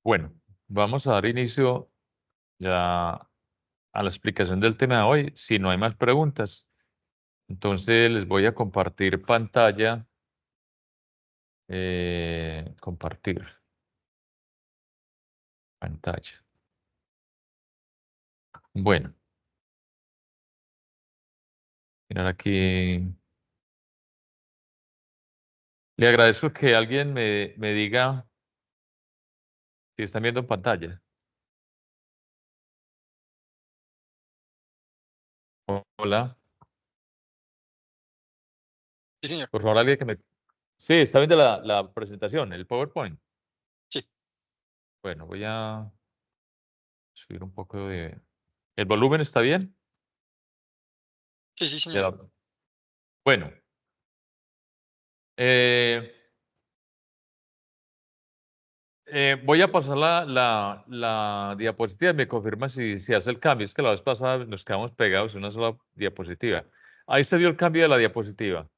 Bueno, vamos a dar inicio ya a la explicación del tema de hoy. Si no hay más preguntas, entonces les voy a compartir pantalla. Compartir pantalla. Bueno, mirar aquí. Le agradezco que alguien me diga si están viendo en pantalla. Hola, Sí, señor. por favor, alguien que me... Sí, está viendo la presentación, el PowerPoint. Sí, Bueno, voy a subir un poco de... ¿El volumen está bien? sí, sí, De señor. la- Bueno, eh, voy a pasar la diapositiva y me confirma si hace el cambio. Es que la vez pasada nos quedamos pegados en una sola diapositiva. Ahí se dio el cambio de la diapositiva.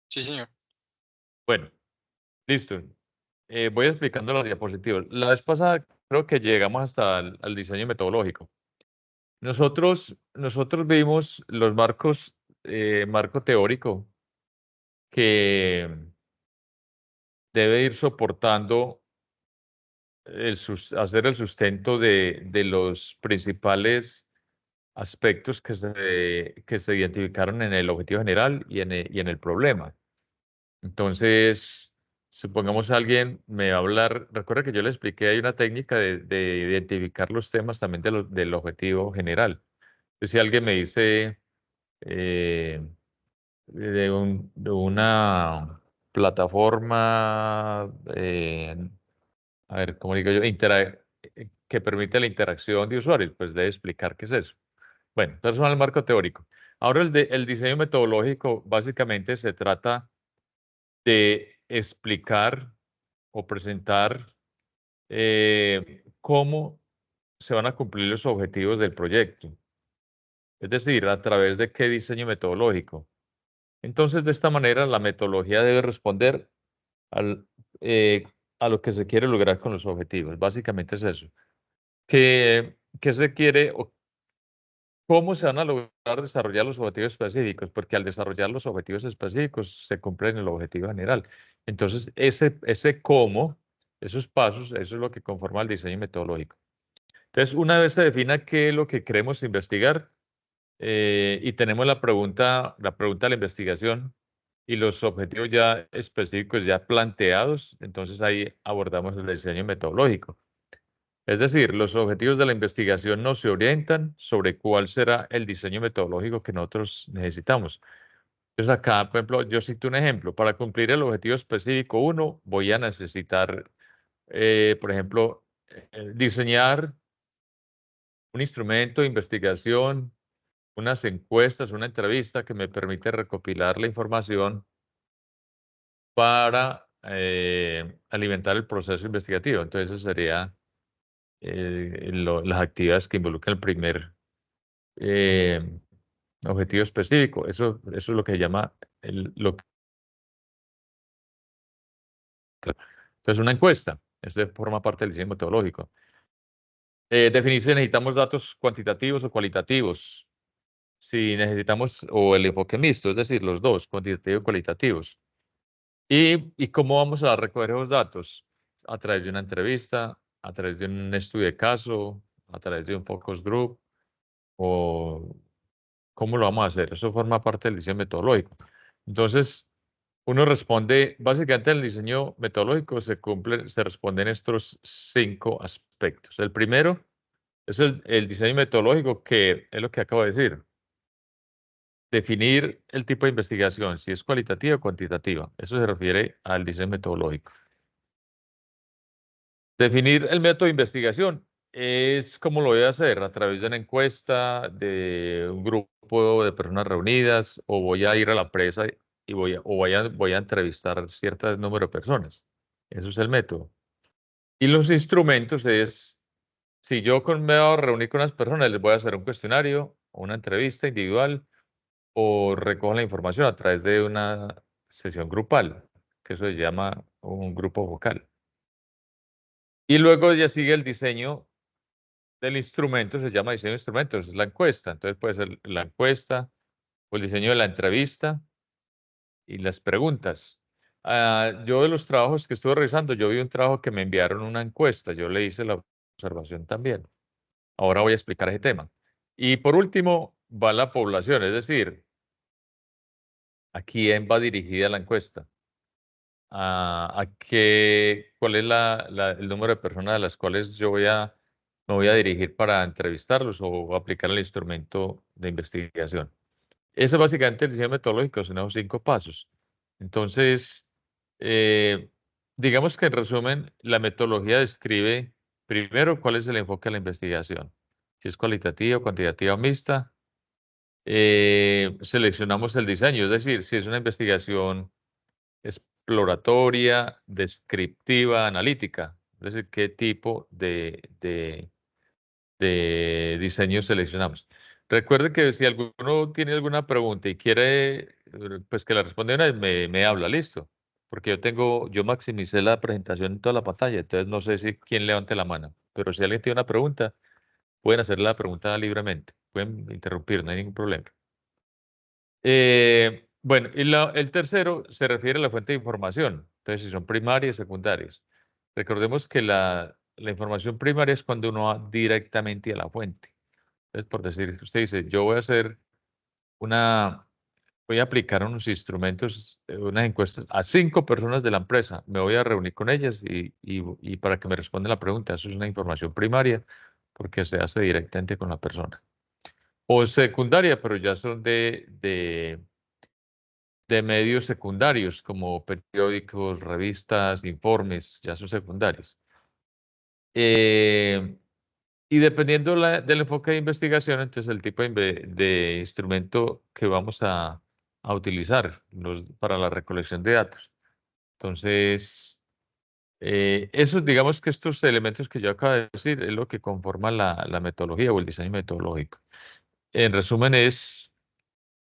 Sí, señor. Bueno, listo. Voy explicando la diapositiva. La vez pasada creo que llegamos hasta al diseño metodológico. Nosotros vimos los marcos, marco teórico que debe ir soportando hacer el sustento de los principales aspectos que se identificaron en el objetivo general y en el problema. Entonces, supongamos alguien me va a hablar, recuerda que yo le expliqué, hay una técnica de identificar los temas también del objetivo general. Entonces, si alguien me dice de una plataforma, a ver, ¿cómo digo yo? Que permite la interacción de usuarios, pues debe explicar qué es eso. Bueno, entonces el marco teórico. Ahora el diseño metodológico básicamente se trata de explicar o presentar cómo se van a cumplir los objetivos del proyecto, es decir, a través de qué diseño metodológico. Entonces, de esta manera, la metodología debe responder al, eh, a lo que se quiere lograr con los objetivos. Básicamente es eso. ¿Qué se quiere o cómo se van a lograr desarrollar los objetivos específicos? Porque al desarrollar los objetivos específicos se cumplen el objetivo general. Entonces, ese cómo, esos pasos, eso es lo que conforma el diseño metodológico. Entonces, una vez se defina qué es lo que queremos investigar y tenemos la pregunta de la investigación y los objetivos ya específicos ya planteados, entonces ahí abordamos el diseño metodológico. Es decir, los objetivos de la investigación nos orientan sobre cuál será el diseño metodológico que nosotros necesitamos. Entonces acá, por ejemplo, yo cito un ejemplo. Para cumplir el objetivo específico uno, voy a necesitar, por ejemplo, diseñar un instrumento de investigación, unas encuestas, una entrevista que me permite recopilar la información para alimentar el proceso investigativo. Entonces, eso sería las actividades que involucran el primer eh, objetivo específico. Eso es lo que se llama entonces una encuesta. Eso forma parte del diseño metodológico. Definir si necesitamos datos cuantitativos o cualitativos. Si necesitamos, o el enfoque mixto, es decir, los dos, cuantitativos y cualitativos. ¿Y cómo vamos a recoger esos datos? A través de una entrevista, a través de un estudio de caso, a través de un focus group, o cómo lo vamos a hacer. Eso forma parte del diseño metodológico. Entonces, uno responde, básicamente en el diseño metodológico se responden estos 5 aspectos. El primero es el diseño metodológico, que es lo que acabo de decir. Definir el tipo de investigación, si es cualitativa o cuantitativa. Eso se refiere al diseño metodológico. Definir el método de investigación es cómo lo voy a hacer, a través de una encuesta, de un grupo de personas reunidas, o voy a ir a la empresa y voy a entrevistar cierto número de personas. Eso es el método. Y los instrumentos es, si yo me voy a reunir con unas personas, les voy a hacer un cuestionario o una entrevista individual, o recojo la información a través de una sesión grupal, que eso se llama un grupo vocal. Y luego ya sigue el diseño del instrumento, se llama diseño de instrumentos, es la encuesta. Entonces puede ser la encuesta o el diseño de la entrevista y las preguntas. Yo de los trabajos que estuve revisando, yo vi un trabajo que me enviaron una encuesta, yo le hice la observación también. Ahora voy a explicar ese tema. Y por último, va la población, es decir, ¿a quién va dirigida la encuesta? ¿Cuál es el número de personas a las cuales me voy a dirigir para entrevistarlos o aplicar el instrumento de investigación? Eso es básicamente el diseño metodológico, son esos 5 pasos. Entonces, eh, digamos que en resumen, la metodología describe primero cuál es el enfoque de la investigación, si es cualitativa, cuantitativa o mixta. Seleccionamos el diseño, es decir, si es una investigación exploratoria, descriptiva, analítica, es decir, qué tipo de diseño seleccionamos. Recuerde que si alguno tiene alguna pregunta y quiere, pues que la responda una vez, me habla, listo. Porque yo maximicé la presentación en toda la pantalla, entonces no sé si quién levante la mano, pero si alguien tiene una pregunta, pueden hacer la pregunta libremente, pueden interrumpir, no hay ningún problema. Bueno, y el tercero se refiere a la fuente de información. Entonces, si son primarias, secundarias. Recordemos que la información primaria es cuando uno va directamente a la fuente. Entonces, por decir, usted dice, yo voy a aplicar unos instrumentos, unas encuestas a 5 personas de la empresa. Me voy a reunir con ellas y para que me respondan la pregunta. Eso es una información primaria porque se hace directamente con la persona. O secundaria, pero ya son de medios secundarios como periódicos, revistas, informes, ya son secundarios. Eh, y dependiendo del enfoque de investigación, entonces el tipo de instrumento que vamos a utilizar para la recolección de datos. Entonces, digamos que estos elementos que yo acabo de decir es lo que conforma la metodología o el diseño metodológico. En resumen, es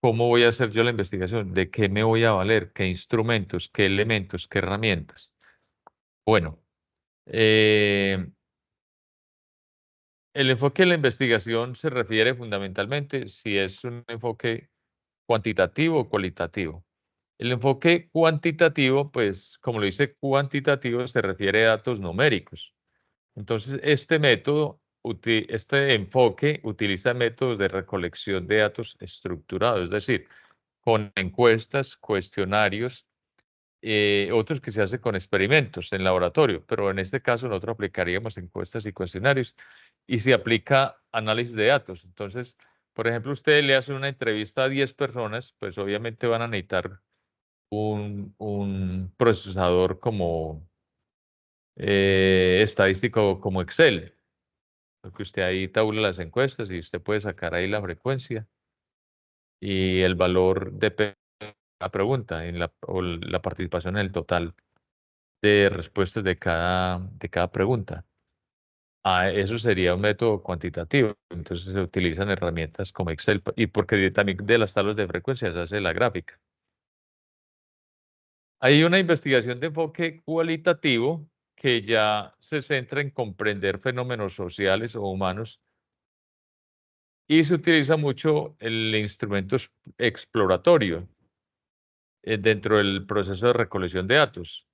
cómo voy a hacer yo la investigación, de qué me voy a valer, qué instrumentos, qué elementos, qué herramientas. Bueno, eh, el enfoque de la investigación se refiere fundamentalmente si es un enfoque cuantitativo o cualitativo. El enfoque cuantitativo, pues, como lo dice cuantitativo, se refiere a datos numéricos. Entonces, este enfoque utiliza métodos de recolección de datos estructurados, es decir, con encuestas, cuestionarios, otros que se hacen con experimentos en laboratorio, pero en este caso nosotros aplicaríamos encuestas y cuestionarios y se aplica análisis de datos. Entonces, por ejemplo, usted le hace una entrevista a 10 personas, pues obviamente van a necesitar un procesador como estadístico como Excel, porque usted ahí tabula las encuestas y usted puede sacar ahí la frecuencia y el valor de la pregunta o la participación en el total de respuestas de cada pregunta. Eso sería un método cuantitativo. Entonces se utilizan herramientas como Excel y porque también de las tablas de frecuencia se hace la gráfica. Hay una investigación de enfoque cualitativo que ya se centra en comprender fenómenos sociales o humanos y se utiliza mucho el instrumento exploratorio dentro del proceso de recolección de datos.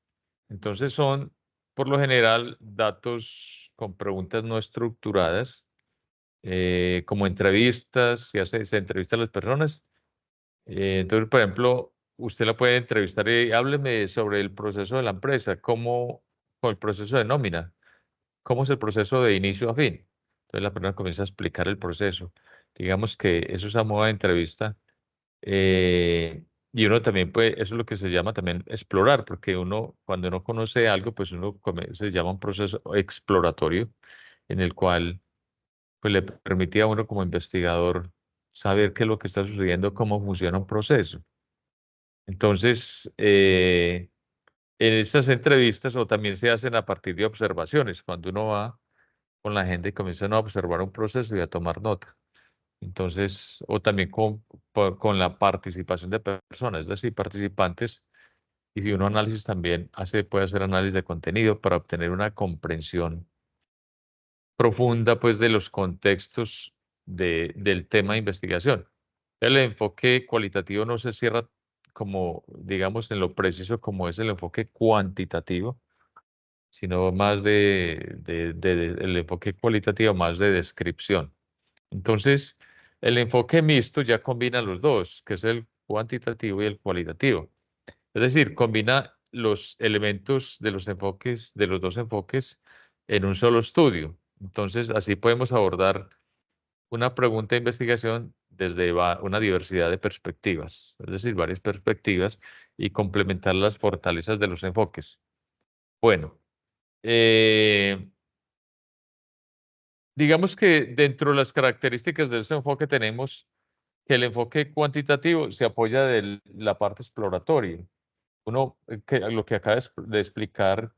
Entonces son, por lo general, datos con preguntas no estructuradas, como entrevistas, se entrevista a las personas. Entonces, por ejemplo, usted la puede entrevistar y hábleme sobre el proceso de la empresa, con el proceso de nómina, cómo es el proceso de inicio a fin. Entonces la persona comienza a explicar el proceso. Digamos que eso es a modo de entrevista. Y uno también puede, eso es lo que se llama también explorar, porque cuando uno conoce algo, pues se llama un proceso exploratorio en el cual pues, le permite a uno como investigador saber qué es lo que está sucediendo, cómo funciona un proceso. Entonces, en esas entrevistas o también se hacen a partir de observaciones, cuando uno va con la gente y comienzan a observar un proceso y a tomar nota. Entonces, o también con la participación de personas, es decir, participantes Y si uno análisis también puede hacer análisis de contenido para obtener una comprensión profunda, pues, de los contextos del tema de investigación. El enfoque cualitativo no se cierra como, digamos, en lo preciso como es el enfoque cuantitativo, sino más el enfoque cualitativo, más de descripción. Entonces, el enfoque mixto ya combina los dos, que es el cuantitativo y el cualitativo. Es decir, combina los elementos de los enfoques, de los dos enfoques en un solo estudio. Entonces, así podemos abordar una pregunta de investigación desde una diversidad de perspectivas, es decir, varias perspectivas y complementar las fortalezas de los enfoques. Bueno, digamos que dentro de las características de este enfoque tenemos que el enfoque cuantitativo se apoya de la parte exploratoria. Uno, lo que acaba de explicar,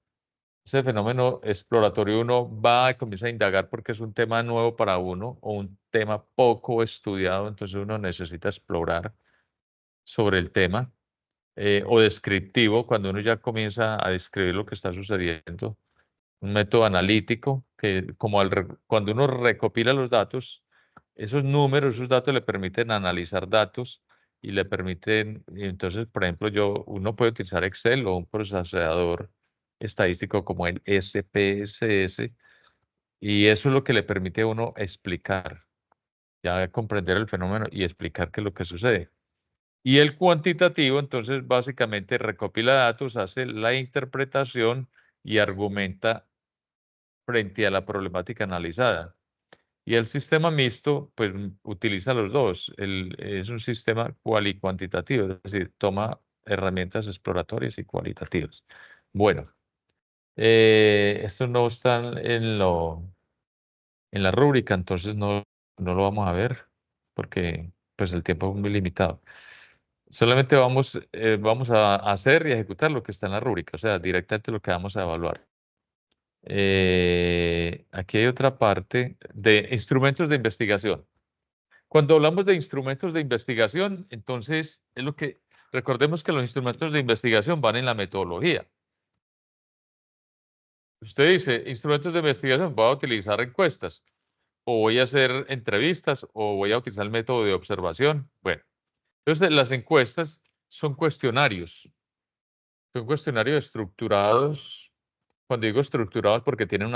ese fenómeno exploratorio, uno va y comienza a indagar porque es un tema nuevo para uno o un tema poco estudiado, entonces uno necesita explorar sobre el tema, o descriptivo, cuando uno ya comienza a describir lo que está sucediendo, un método analítico que como cuando uno recopila los datos, esos números, esos datos le permiten analizar datos y le permiten, y entonces, por ejemplo, uno puede utilizar Excel o un procesador estadístico como el SPSS, y eso es lo que le permite a uno explicar, ya comprender el fenómeno y explicar qué es lo que sucede. Y el cuantitativo, entonces, básicamente recopila datos, hace la interpretación y argumenta frente a la problemática analizada. Y el sistema mixto, pues, utiliza los dos. Es un sistema cual y cuantitativo, es decir, toma herramientas exploratorias y cualitativas. Bueno, esto no está en la rúbrica, entonces no lo vamos a ver porque pues el tiempo es muy limitado. Solamente vamos a hacer y ejecutar lo que está en la rúbrica, o sea, directamente lo que vamos a evaluar. Aquí hay otra parte de instrumentos de investigación. Cuando hablamos de instrumentos de investigación, entonces recordemos que los instrumentos de investigación van en la metodología. Usted dice, instrumentos de investigación, voy a utilizar encuestas, o voy a hacer entrevistas, o voy a utilizar el método de observación. Bueno, entonces las encuestas son cuestionarios estructurados. Cuando digo estructurados, porque tienen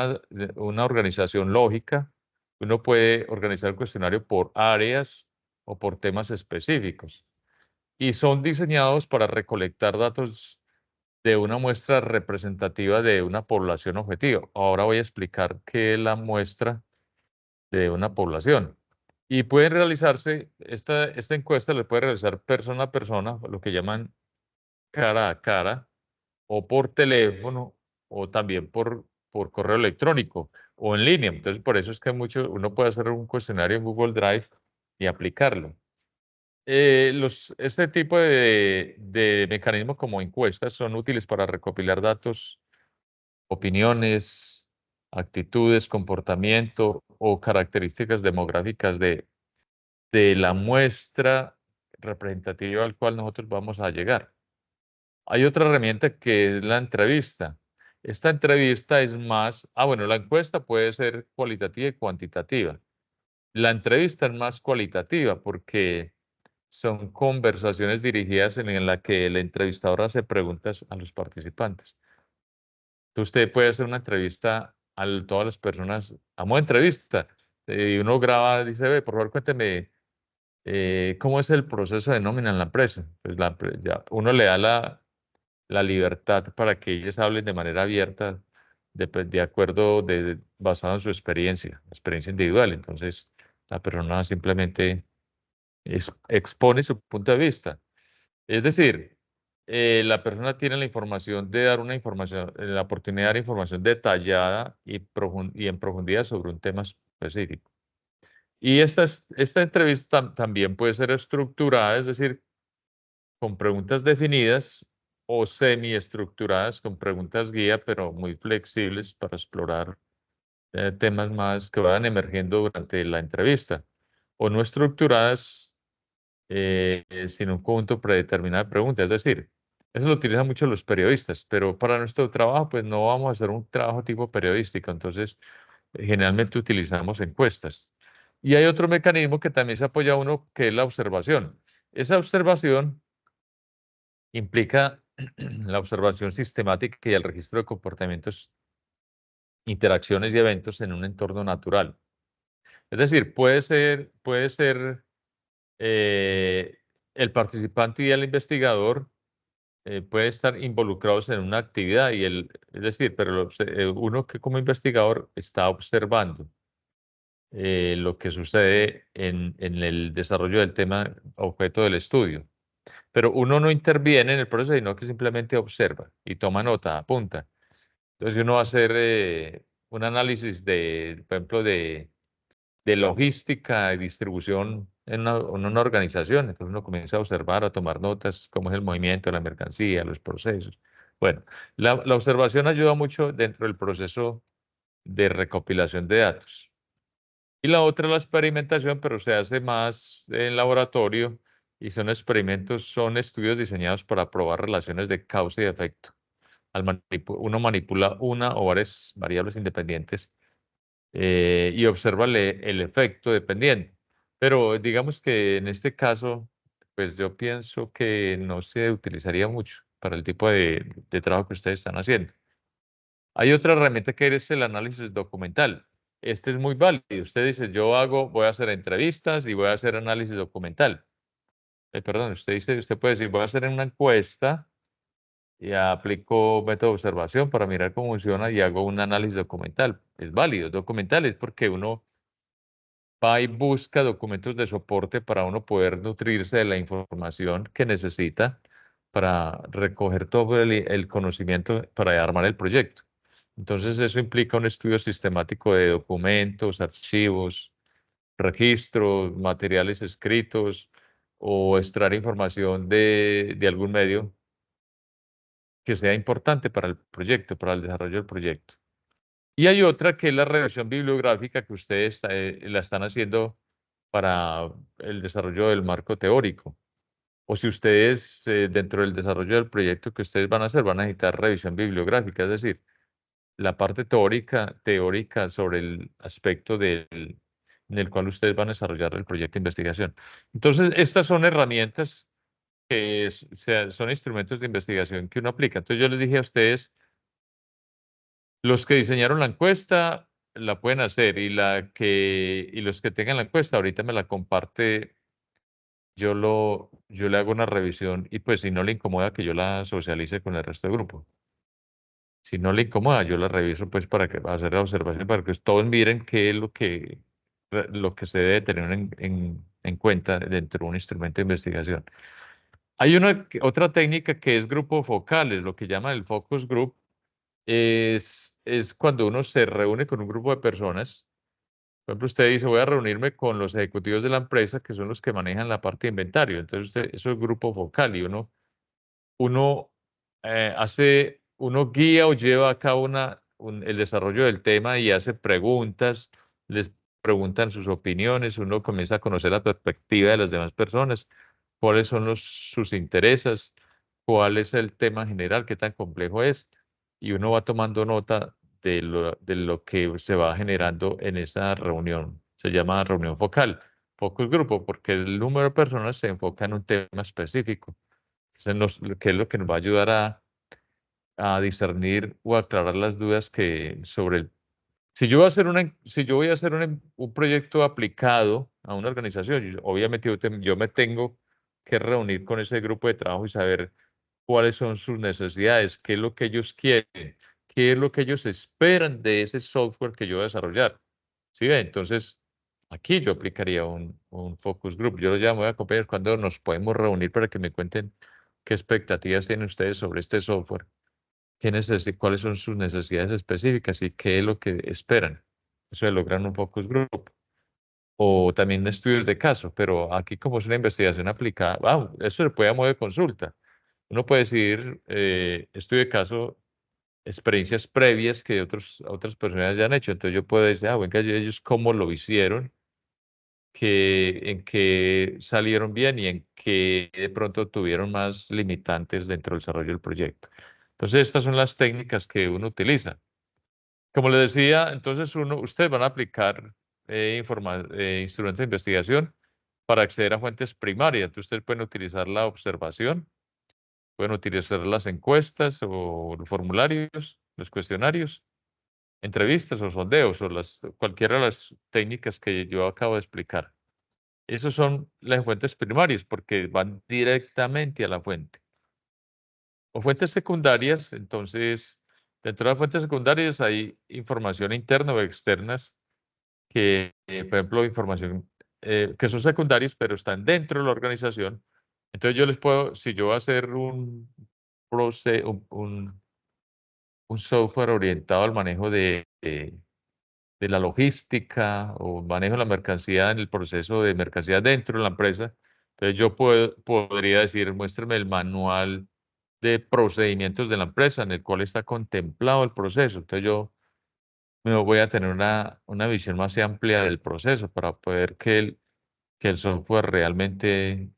una organización lógica, uno puede organizar el cuestionario por áreas o por temas específicos. Y son diseñados para recolectar datos de una muestra representativa de una población objetivo. Ahora voy a explicar qué es la muestra de una población. Y pueden realizarse, esta encuesta le puede realizar persona a persona, lo que llaman cara a cara, o por teléfono, o también por correo electrónico o en línea. Entonces, por eso es que uno puede hacer un cuestionario en Google Drive y aplicarlo. Este tipo de mecanismos como encuestas son útiles para recopilar datos, opiniones, actitudes, comportamiento o características demográficas de la muestra representativa al cual nosotros vamos a llegar. Hay otra herramienta que es la entrevista. Esta entrevista es bueno, la encuesta puede ser cualitativa y cuantitativa. La entrevista es más cualitativa porque son conversaciones dirigidas en la que el entrevistador hace preguntas a los participantes. Usted puede hacer una entrevista a todas las personas, a modo de entrevista, y uno graba, dice, ve, por favor, cuénteme cómo es el proceso de nómina en la empresa. Pues uno le da la libertad para que ellos hablen de manera abierta, de acuerdo, basado en su experiencia individual. Entonces, la persona simplemente expone su punto de vista. Es decir, la persona tiene la información de dar una información, la oportunidad de dar información detallada y en profundidad sobre un tema específico. Y esta entrevista también puede ser estructurada, es decir, con preguntas definidas o semiestructuradas con preguntas guía, pero muy flexibles para explorar temas más que vayan emergiendo durante la entrevista, o no estructuradas sin un conjunto predeterminado de preguntas. Es decir, Eso lo utilizan mucho los periodistas, pero para nuestro trabajo, pues no vamos a hacer un trabajo tipo periodístico, entonces generalmente utilizamos encuestas. Y hay otro mecanismo que también se apoya a uno, que es la observación. Esa observación implica la observación sistemática y el registro de comportamientos, interacciones y eventos en un entorno natural. Es decir, puede ser eh, el participante y el investigador puede estar involucrados en una actividad es decir, pero uno que como investigador está observando lo que sucede en el desarrollo del tema objeto del estudio. Pero uno no interviene en el proceso, sino que simplemente observa y toma nota, apunta. Entonces uno va a hacer un análisis por ejemplo, de logística y distribución en una organización. Entonces uno comienza a observar, a tomar notas, cómo es el movimiento de la mercancía, los procesos. Bueno, la observación ayuda mucho dentro del proceso de recopilación de datos. Y la otra es la experimentación, pero se hace más en laboratorio y son estudios diseñados para probar relaciones de causa y efecto. Uno manipula una o varias variables independientes y observa el efecto dependiente. Pero digamos que en este caso, pues yo pienso que no se utilizaría mucho para el tipo de trabajo que ustedes están haciendo. Hay otra herramienta que es el análisis documental. Este es muy válido. Usted dice, voy a hacer entrevistas y voy a hacer análisis documental. Perdón, usted puede decir, voy a hacer una encuesta y aplico método de observación para mirar cómo funciona y hago un análisis documental. Es válido. Documental es porque uno va y busca documentos de soporte para uno poder nutrirse de la información que necesita para recoger todo el conocimiento para armar el proyecto. Entonces, eso implica un estudio sistemático de documentos, archivos, registros, materiales escritos o extraer información de algún medio que sea importante para el proyecto, para el desarrollo del proyecto. Y hay otra que es la revisión bibliográfica que ustedes la están haciendo para el desarrollo del marco teórico. O si ustedes, dentro del desarrollo del proyecto que ustedes van a hacer, van a necesitar revisión bibliográfica, es decir, la parte teórica sobre el aspecto en el cual ustedes van a desarrollar el proyecto de investigación. Entonces, estas son herramientas son instrumentos de investigación que uno aplica. Entonces, yo les dije a ustedes, los que diseñaron la encuesta la pueden hacer y los que tengan la encuesta, ahorita me la comparte, yo le hago una revisión y pues si no le incomoda que yo la socialice con el resto del grupo. Si no le incomoda, yo la reviso pues para hacer la observación, para que todos miren qué es lo que se debe tener en cuenta dentro de un instrumento de investigación. Hay otra técnica que es grupos focales, lo que llaman el focus group, es cuando uno se reúne con un grupo de personas. Por ejemplo, usted dice, voy a reunirme con los ejecutivos de la empresa, que son los que manejan la parte de inventario. Entonces, eso es grupo focal y uno uno guía o lleva a cabo el desarrollo del tema y hace preguntas, les preguntan sus opiniones, uno comienza a conocer la perspectiva de las demás personas, cuáles son sus intereses, cuál es el tema general, qué tan complejo es, y uno va tomando nota de lo que se va generando en esa reunión. Se llama reunión focal, focus grupo, porque el número de personas se enfoca en un tema específico que es lo que nos va a ayudar a discernir o aclarar las dudas que sobre si yo voy a hacer un proyecto aplicado a una organización, obviamente yo me tengo que reunir con ese grupo de trabajo y saber cuáles son sus necesidades, qué es lo que ellos quieren, qué es lo que ellos esperan de ese software que yo voy a desarrollar. ¿Sí ve? Entonces, aquí yo aplicaría un focus group. Yo lo llamo a compañeros cuando nos podemos reunir para que me cuenten qué expectativas tienen ustedes sobre este software, cuáles son sus necesidades específicas y qué es lo que esperan. Eso de lograr un focus group. O también estudios de caso, pero aquí como es una investigación aplicada, eso se puede a modo de consulta. Uno puede decidir estudio de caso, experiencias previas que otras personas ya han hecho. Entonces yo puedo decir, venga, ellos cómo lo hicieron en qué salieron bien y en qué de pronto tuvieron más limitantes dentro del desarrollo del proyecto. Entonces, estas son las técnicas que uno utiliza. Como le decía, entonces ustedes van a aplicar instrumentos de investigación para acceder a fuentes primarias. Entonces, ustedes pueden utilizar la observación, pueden utilizar las encuestas o los formularios, los cuestionarios, entrevistas o sondeos o cualquiera de las técnicas que yo acabo de explicar. Esos son las fuentes primarias porque van directamente a la fuente. O fuentes secundarias, entonces, dentro de las fuentes secundarias hay información interna o externas que, por ejemplo, información que son secundarias, pero están dentro de la organización. Entonces yo les puedo, si yo voy a hacer un software orientado al manejo de la logística o manejo de la mercancía en el proceso de mercancía dentro de la empresa, entonces yo podría decir, muéstrame el manual de procedimientos de la empresa en el cual está contemplado el proceso. Entonces yo me voy a tener una visión más amplia del proceso para poder que el software realmente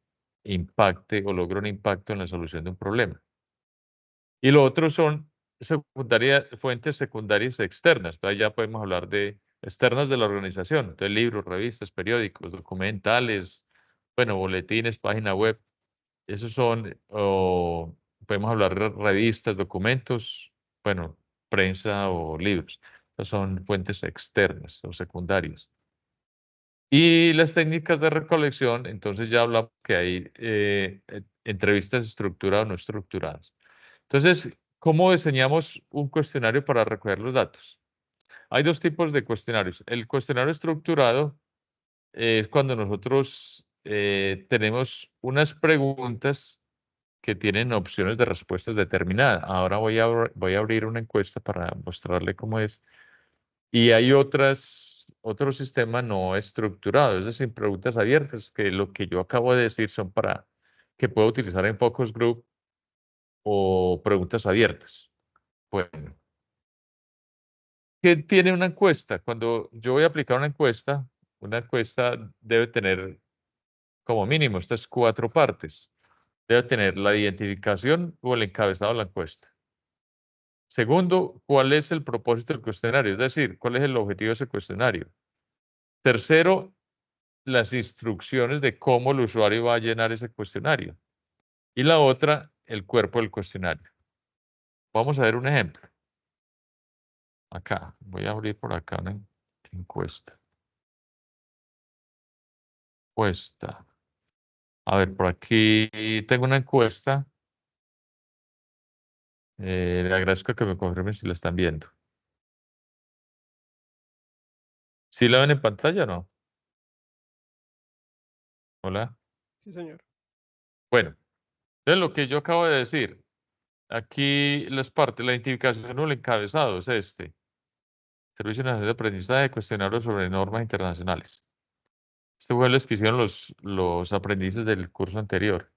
impacte o logre un impacto en la solución de un problema. Y lo otro son fuentes secundarias externas. Entonces ya podemos hablar de externas de la organización. Entonces libros, revistas, periódicos, documentales, bueno, boletines, página web. Esos son, o podemos hablar de revistas, documentos, bueno, prensa o libros. Esas son fuentes externas o secundarias. Y las técnicas de recolección, entonces ya hablamos que hay entrevistas estructuradas o no estructuradas. Entonces, ¿cómo diseñamos un cuestionario para recoger los datos? Hay dos tipos de cuestionarios. El cuestionario estructurado es cuando nosotros tenemos unas preguntas que tienen opciones de respuestas determinadas. Ahora voy a abrir una encuesta para mostrarle cómo es. Y hay otro sistema no estructurado, es decir, preguntas abiertas, que lo que yo acabo de decir son para que puedo utilizar en focus group o preguntas abiertas. Bueno, ¿qué tiene una encuesta? Cuando yo voy a aplicar una encuesta debe tener como mínimo estas cuatro partes. Debe tener la identificación o el encabezado de la encuesta. Segundo, ¿cuál es el propósito del cuestionario? Es decir, ¿cuál es el objetivo de ese cuestionario? Tercero, las instrucciones de cómo el usuario va a llenar ese cuestionario. Y la otra, el cuerpo del cuestionario. Vamos a ver un ejemplo. Acá, voy a abrir por acá una encuesta. Encuesta. A ver, por aquí tengo una encuesta. Le agradezco que me confirmen si la están viendo. ¿Sí la ven en pantalla o no? Hola. Sí, señor. Bueno, entonces lo que yo acabo de decir, aquí las partes, la identificación o el encabezado es este. Servicio Nacional de Aprendizaje, cuestionario sobre normas internacionales. Este fue el que hicieron los aprendices del curso anterior,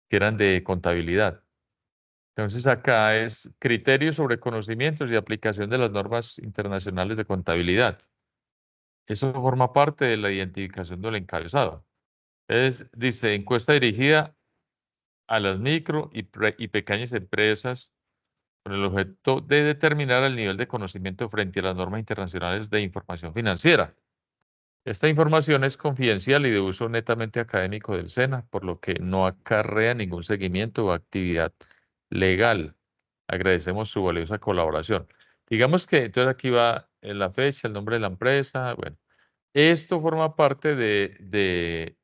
que eran de contabilidad. Entonces acá es criterios sobre conocimientos y aplicación de las normas internacionales de contabilidad. Eso forma parte de la identificación del encabezado. Dice, encuesta dirigida a las micro y pequeñas empresas con el objeto de determinar el nivel de conocimiento frente a las normas internacionales de información financiera. Esta información es confidencial y de uso netamente académico del SENA, por lo que no acarrea ningún seguimiento o actividad legal. Agradecemos su valiosa colaboración. Digamos que entonces aquí va la fecha, el nombre de la empresa. Bueno, esto forma parte del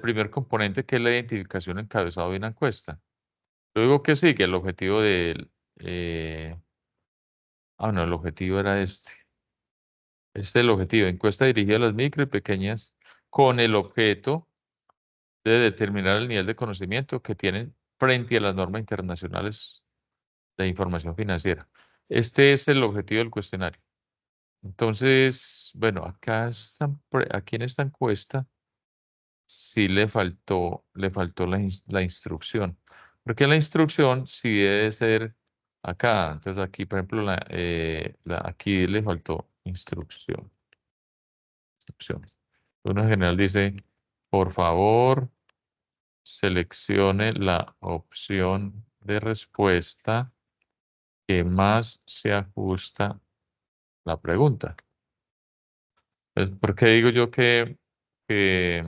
primer componente que es la identificación encabezado de una encuesta. Luego, ¿qué sigue? El objetivo del... no, el objetivo era este. Este es el objetivo. Encuesta dirigida a las micro y pequeñas con el objeto de determinar el nivel de conocimiento que tienen frente a las normas internacionales de información financiera. Este es el objetivo del cuestionario. Entonces, bueno, aquí en esta encuesta sí le faltó la instrucción, porque la instrucción sí debe ser acá. Entonces aquí, por ejemplo, aquí le faltó instrucción. Uno en general dice, por favor, seleccione la opción de respuesta que más se ajusta a la pregunta. ¿Por qué digo yo que, que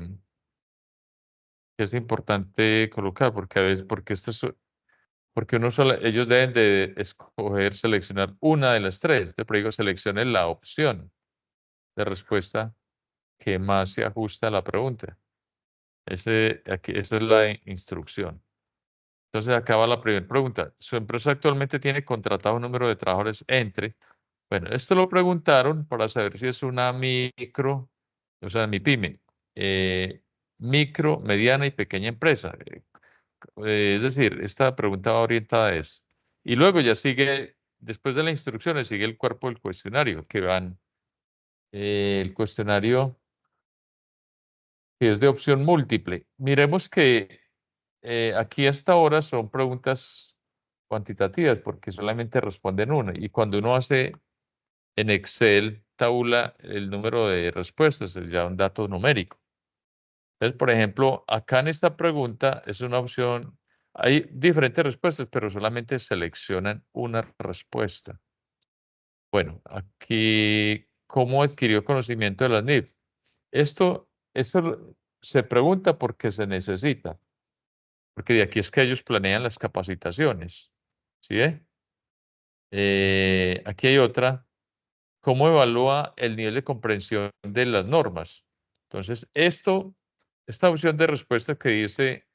es importante colocar? Porque a veces, porque ellos deben de escoger, seleccionar una de las tres. Te digo, seleccione la opción de respuesta que más se ajusta a la pregunta. Esa es la instrucción. Entonces acaba la primera pregunta. ¿Su empresa actualmente tiene contratado un número de trabajadores entre? Bueno, esto lo preguntaron para saber si es una micro, o sea, mi pyme, eh, micro, mediana y pequeña empresa. Es decir, esta pregunta va orientada a eso. Y luego ya sigue, después de las instrucciones, sigue el cuerpo del cuestionario, que van, el cuestionario que es de opción múltiple. Miremos que aquí hasta ahora son preguntas cuantitativas porque solamente responden una. Y cuando uno hace en Excel, tabula el número de respuestas, es ya un dato numérico. Entonces, por ejemplo, acá en esta pregunta es una opción, hay diferentes respuestas, pero solamente seleccionan una respuesta. Bueno, aquí, ¿cómo adquirió conocimiento de las NIF? Esto se pregunta porque se necesita, porque de aquí es que ellos planean las capacitaciones. ¿Sí? Aquí hay otra. ¿Cómo evalúa el nivel de comprensión de las normas? Entonces, esta opción de respuesta que dice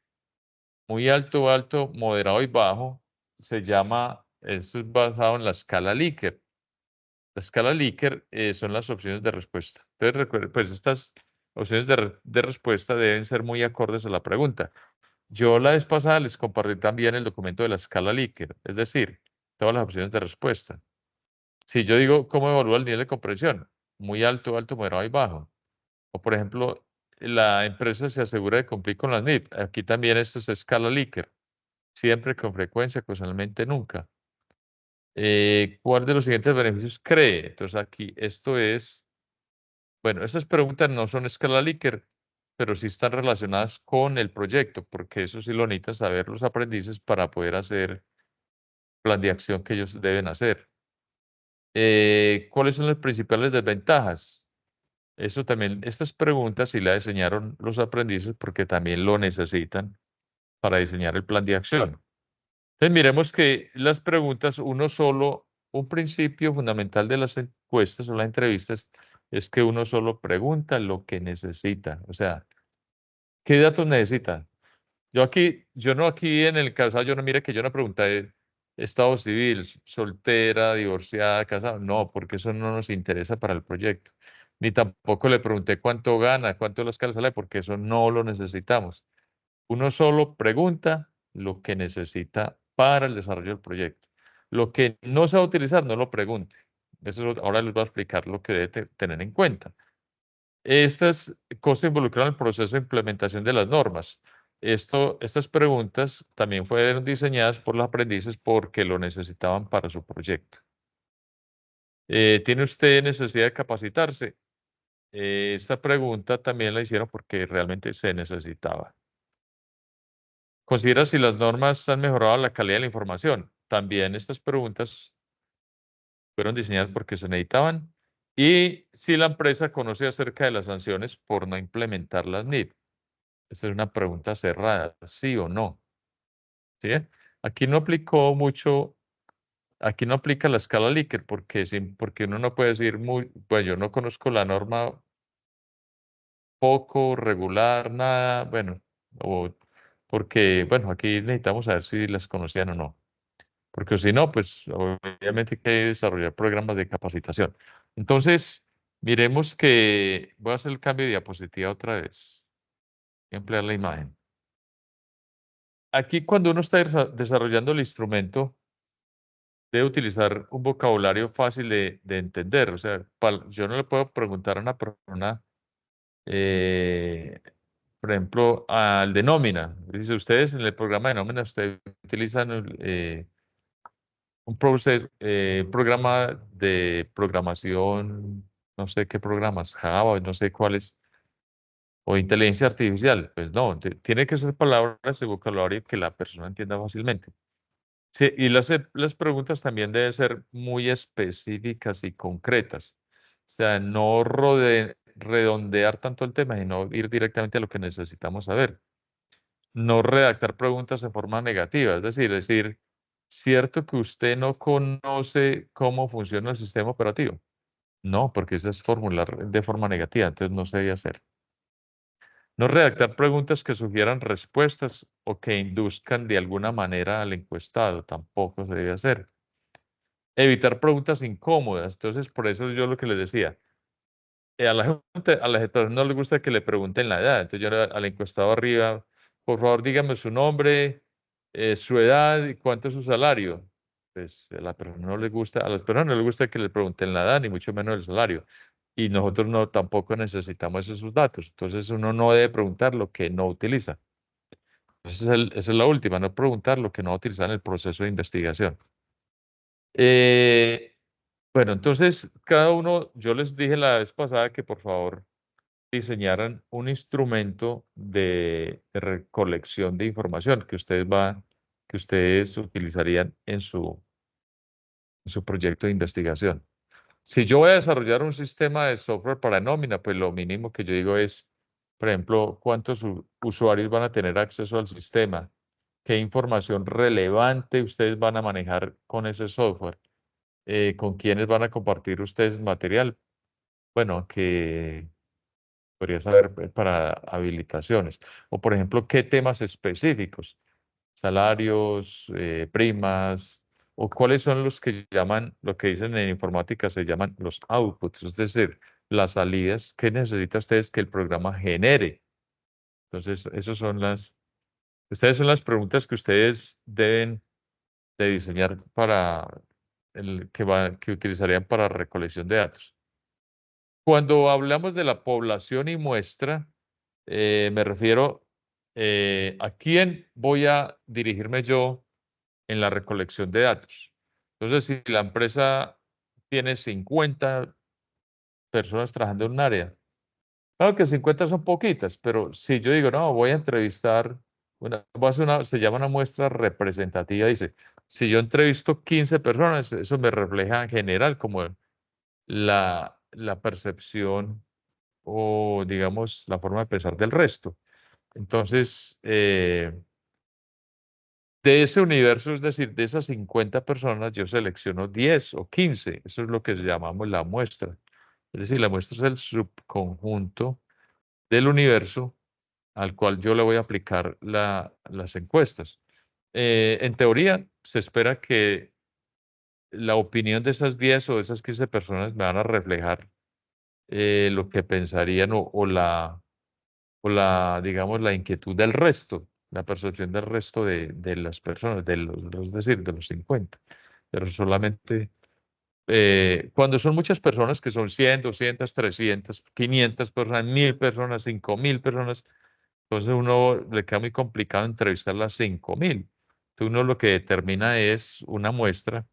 muy alto, alto, moderado y bajo, esto es basado en la escala Likert. La escala Likert son las opciones de respuesta. Entonces, recuerden, pues estas opciones de respuesta deben ser muy acordes a la pregunta. Yo la vez pasada les compartí también el documento de la escala Likert, es decir, todas las opciones de respuesta. Si yo digo, ¿cómo evalúa el nivel de comprensión? Muy alto, alto, moderado y bajo. O, por ejemplo, la empresa se asegura de cumplir con las NIP. Aquí también esto es escala Likert. Siempre con frecuencia, ocasionalmente nunca. ¿Cuál de los siguientes beneficios cree? Entonces aquí esto es, bueno, estas preguntas no son escala Likert, pero sí están relacionadas con el proyecto, porque eso sí lo necesitan saber los aprendices para poder hacer plan de acción que ellos deben hacer. ¿Cuáles son las principales desventajas? Eso también, estas preguntas sí las diseñaron los aprendices porque también lo necesitan para diseñar el plan de acción. Entonces, miremos que las preguntas, un principio fundamental de las encuestas o las entrevistas es que uno solo pregunta lo que necesita. O sea, ¿qué datos necesita? Yo en el caso, yo no mire que yo no pregunté estado civil, soltera, divorciada, casada. No, porque eso no nos interesa para el proyecto. Ni tampoco le pregunté cuánto gana, cuánto es la escala salarial, porque eso no lo necesitamos. Uno solo pregunta lo que necesita para el desarrollo del proyecto. Lo que no se va a utilizar, no lo pregunte. Ahora les voy a explicar lo que debe tener en cuenta. Estas cosas involucran el proceso de implementación de las normas. Estas preguntas también fueron diseñadas por los aprendices porque lo necesitaban para su proyecto. ¿Tiene usted necesidad de capacitarse? Esta pregunta también la hicieron porque realmente se necesitaba. ¿Considera si las normas han mejorado la calidad de la información? También estas preguntas fueron diseñadas porque se necesitaban. Y si la empresa conoce acerca de las sanciones por no implementar las NIP. Esa es una pregunta cerrada, sí o no. ¿Sí? Aquí no aplicó mucho, aquí no aplica la escala Likert porque uno no puede decir bueno, yo no conozco la norma poco, regular, nada, bueno, porque, bueno, aquí necesitamos saber si las conocían o no. Porque si no, pues obviamente hay que desarrollar programas de capacitación. Entonces, miremos que voy a hacer el cambio de diapositiva otra vez. Voy a emplear la imagen. Aquí cuando uno está desarrollando el instrumento, debe utilizar un vocabulario fácil de entender. O sea, yo no le puedo preguntar a una persona, eh, por ejemplo, al de nómina. Dice, ustedes en el programa de nómina, ustedes utilizan programa de programación, no sé qué programas, Java, no sé cuáles. O inteligencia artificial. Pues no, tiene que ser palabras de vocabulario que la persona entienda fácilmente. Sí, y las preguntas también deben ser muy específicas y concretas. O sea, no redondear tanto el tema, sino ir directamente a lo que necesitamos saber. No redactar preguntas en forma negativa, es decir, ¿cierto que usted no conoce cómo funciona el sistema operativo? No, porque eso es formular de forma negativa, entonces no se debe hacer. No redactar preguntas que sugieran respuestas o que induzcan de alguna manera al encuestado, tampoco se debe hacer. Evitar preguntas incómodas, entonces por eso yo lo que les decía, a la gente no le gusta que le pregunten la edad. Entonces yo al encuestado arriba, por favor dígame su nombre, su edad y cuánto es su salario. Pues a la persona no le gusta, a las personas no les gusta que le pregunten la edad, ni mucho menos el salario. Y nosotros no tampoco necesitamos esos datos. Entonces uno no debe preguntar lo que no utiliza. Esa es la última, no preguntar lo que no va a utilizar en el proceso de investigación. Eh, bueno, entonces cada uno, yo les dije la vez pasada que por favor diseñaran un instrumento de recolección de información que ustedes utilizarían en su proyecto de investigación. Si yo voy a desarrollar un sistema de software para nómina, pues lo mínimo que yo digo es, por ejemplo, cuántos usuarios van a tener acceso al sistema, qué información relevante ustedes van a manejar con ese software, con quiénes van a compartir ustedes material. Bueno, que podría saber para habilitaciones. O, por ejemplo, qué temas específicos, salarios, primas, o cuáles son los que llaman, lo que dicen en informática se llaman los outputs, es decir, las salidas que necesita ustedes que el programa genere. Entonces, ustedes son las preguntas que ustedes deben de diseñar para que utilizarían para recolección de datos. Cuando hablamos de la población y muestra, me refiero a quién voy a dirigirme yo en la recolección de datos. Entonces, si la empresa tiene 50 personas trabajando en un área, claro que 50 son poquitas, pero si yo digo, no, voy a entrevistar, voy a hacer se llama una muestra representativa, dice, si yo entrevisto 15 personas, eso me refleja en general como la percepción o, digamos, la forma de pensar del resto. Entonces, de ese universo, es decir, de esas 50 personas, yo selecciono 10 o 15. Eso es lo que llamamos la muestra. Es decir, la muestra es el subconjunto del universo al cual yo le voy a aplicar las encuestas. En teoría, se espera que la opinión de esas 10 o de esas 15 personas me van a reflejar lo que pensarían digamos, la inquietud del resto, la percepción del resto de las personas, es decir, de los 50. Pero solamente, cuando son muchas personas, que son 100, 200, 300, 500 personas, 1000 personas, 5000 personas, entonces uno le queda muy complicado entrevistar las 5000. Entonces uno lo que determina es una muestra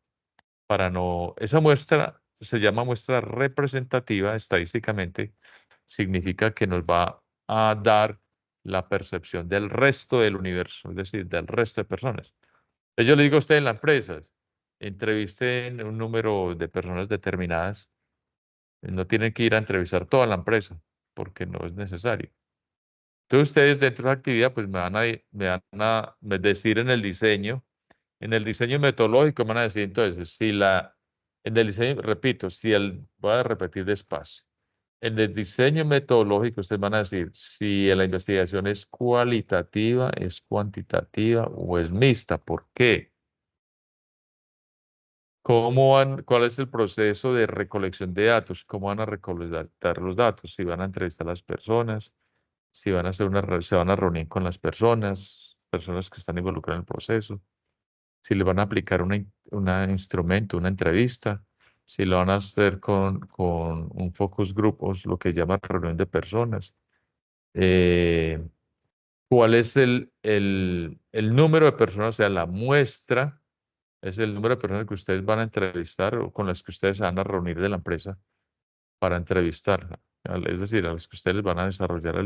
para no, esa muestra se llama muestra representativa estadísticamente, significa que nos va a dar la percepción del resto del universo, es decir, del resto de personas. Yo le digo a usted en la empresa, entrevisten un número de personas determinadas, no tienen que ir a entrevistar toda la empresa, porque no es necesario. Entonces ustedes dentro de la actividad, pues me decir en el diseño metodológico me van a decir entonces, en el diseño, repito, voy a repetir despacio. En el diseño metodológico, ustedes van a decir si la investigación es cualitativa, es cuantitativa o es mixta. ¿Por qué? ¿Cuál es el proceso de recolección de datos? ¿Cómo van a recolectar los datos? Si van a entrevistar a las personas, si van a hacer se van a reunir con las personas que están involucradas en el proceso, si le van a aplicar un instrumento, una entrevista, si lo van a hacer con un focus group o lo que llaman reunión de personas. Eh, ¿Cuál es el número de personas? O sea, la muestra es el número de personas que ustedes van a entrevistar o con las que ustedes se van a reunir de la empresa para entrevistar. Es decir, a las que ustedes van a desarrollar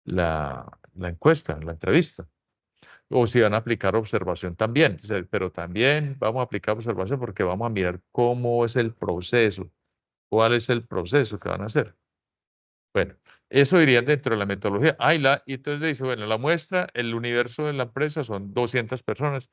la encuesta, la entrevista. O si van a aplicar observación también. Pero también vamos a aplicar observación porque vamos a mirar cómo es el proceso, cuál es el proceso que van a hacer. Bueno, eso iría dentro de la metodología. Y entonces dice, bueno, la muestra, el universo de la empresa son 200 personas,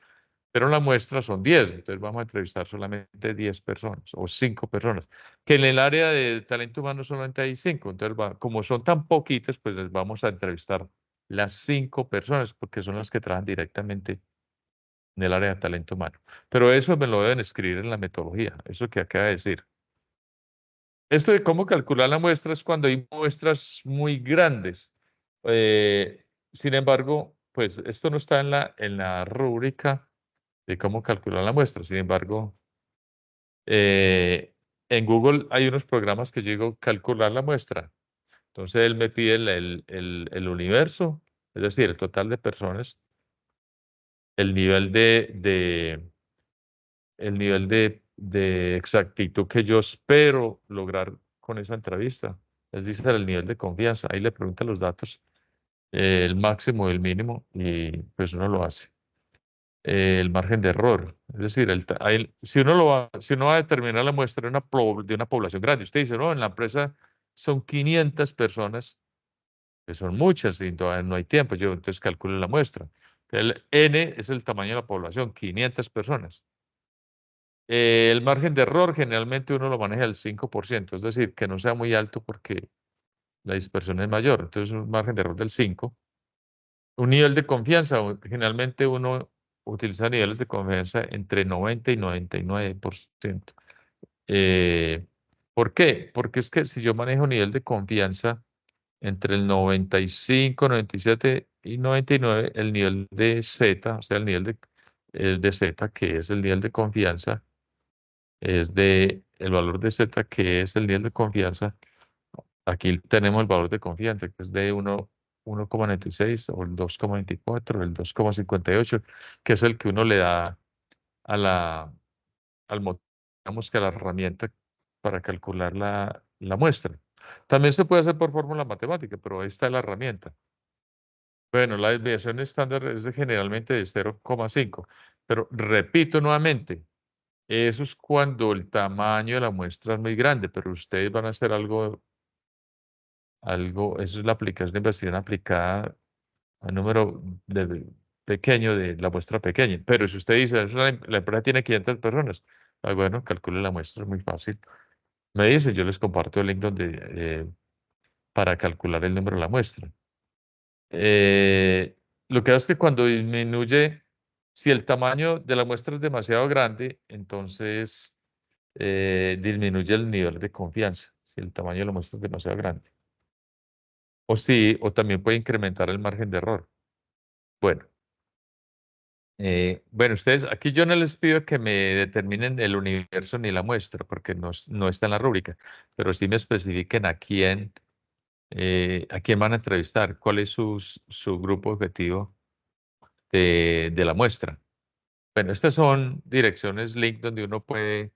pero la muestra son 10. Entonces vamos a entrevistar solamente 10 personas o 5 personas, que en el área de talento humano solamente hay 5. Entonces, como son tan poquitas, pues les vamos a entrevistar las 5 personas, porque son las que trabajan directamente en el área de talento humano. Pero eso me lo deben escribir en la metodología, eso que acaba de decir. Esto de cómo calcular la muestra es cuando hay muestras muy grandes. Sin embargo, pues esto no está en la rúbrica de cómo calcular la muestra. Sin embargo, en Google hay unos programas que yo digo calcular la muestra. Entonces él me pide el universo, es decir, el total de personas, el nivel de exactitud que yo espero lograr con esa entrevista. Es decir, el nivel de confianza. Ahí le preguntan los datos, el máximo y el mínimo, y pues uno lo hace. El margen de error. Es decir, si uno va a determinar la muestra de una población grande, usted dice, no, en la empresa son 500 personas, que son muchas y todavía no hay tiempo. Yo entonces calculo la muestra. El N es el tamaño de la población, 500 personas. El margen de error generalmente uno lo maneja al 5%, es decir, que no sea muy alto porque la dispersión es mayor. Entonces, un margen de error del 5. Un nivel de confianza, generalmente uno utiliza niveles de confianza entre 90 y 99%. Eh, ¿Por qué? Porque es que si yo manejo nivel de confianza entre el 95, 97 y 99, el nivel de Z, o sea, el de Z, que es el nivel de confianza, el valor de Z, que es el nivel de confianza. Aquí tenemos el valor de confianza, que es de 1,96 o el 2,24, el 2,58, que es el que uno le da a digamos que a la herramienta para calcular la muestra. También se puede hacer por fórmula matemática, pero ahí está la herramienta. Bueno, la desviación estándar es generalmente de 0,5, pero repito nuevamente, eso es cuando el tamaño de la muestra es muy grande, pero ustedes van a hacer eso es la aplicación de investigación aplicada al número pequeño de la muestra pequeña. Pero si usted dice, la empresa tiene 500 personas, bueno, calcule la muestra, es muy fácil. Me dice, yo les comparto el link para calcular el número de la muestra. Eh, lo que hace es que cuando disminuye, si el tamaño de la muestra es demasiado grande, entonces disminuye el nivel de confianza, si el tamaño de la muestra es demasiado grande. O también puede incrementar el margen de error. Bueno, bueno, ustedes, aquí yo no les pido que me determinen el universo ni la muestra, porque no está en la rúbrica, pero sí me especifiquen a quién van a entrevistar, cuál es su grupo objetivo de la muestra. Bueno, estas son direcciones link donde uno puede,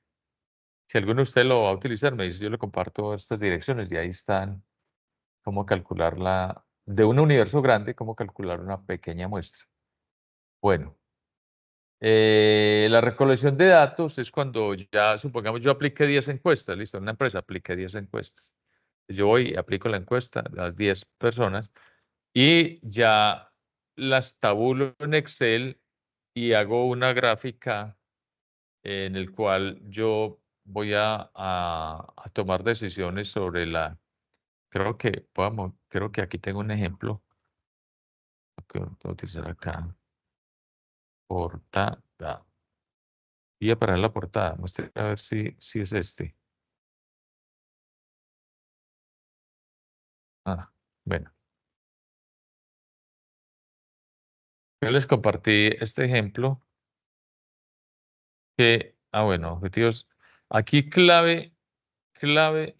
si alguno de ustedes lo va a utilizar, me dice, yo le comparto estas direcciones y ahí están cómo calcularla de un universo grande, cómo calcular una pequeña muestra. Bueno, la recolección de datos es cuando ya, supongamos, yo apliqué 10 encuestas, listo, en una empresa apliqué 10 encuestas. Yo voy y aplico la encuesta, las 10 personas, y ya las tabulo en Excel y hago una gráfica en el cual yo voy a tomar decisiones sobre creo que aquí tengo un ejemplo que voy a utilizar acá. Portada. Voy a parar la portada. Muestre a ver si es este. Bueno. Yo les compartí este ejemplo bueno, objetivos. Aquí clave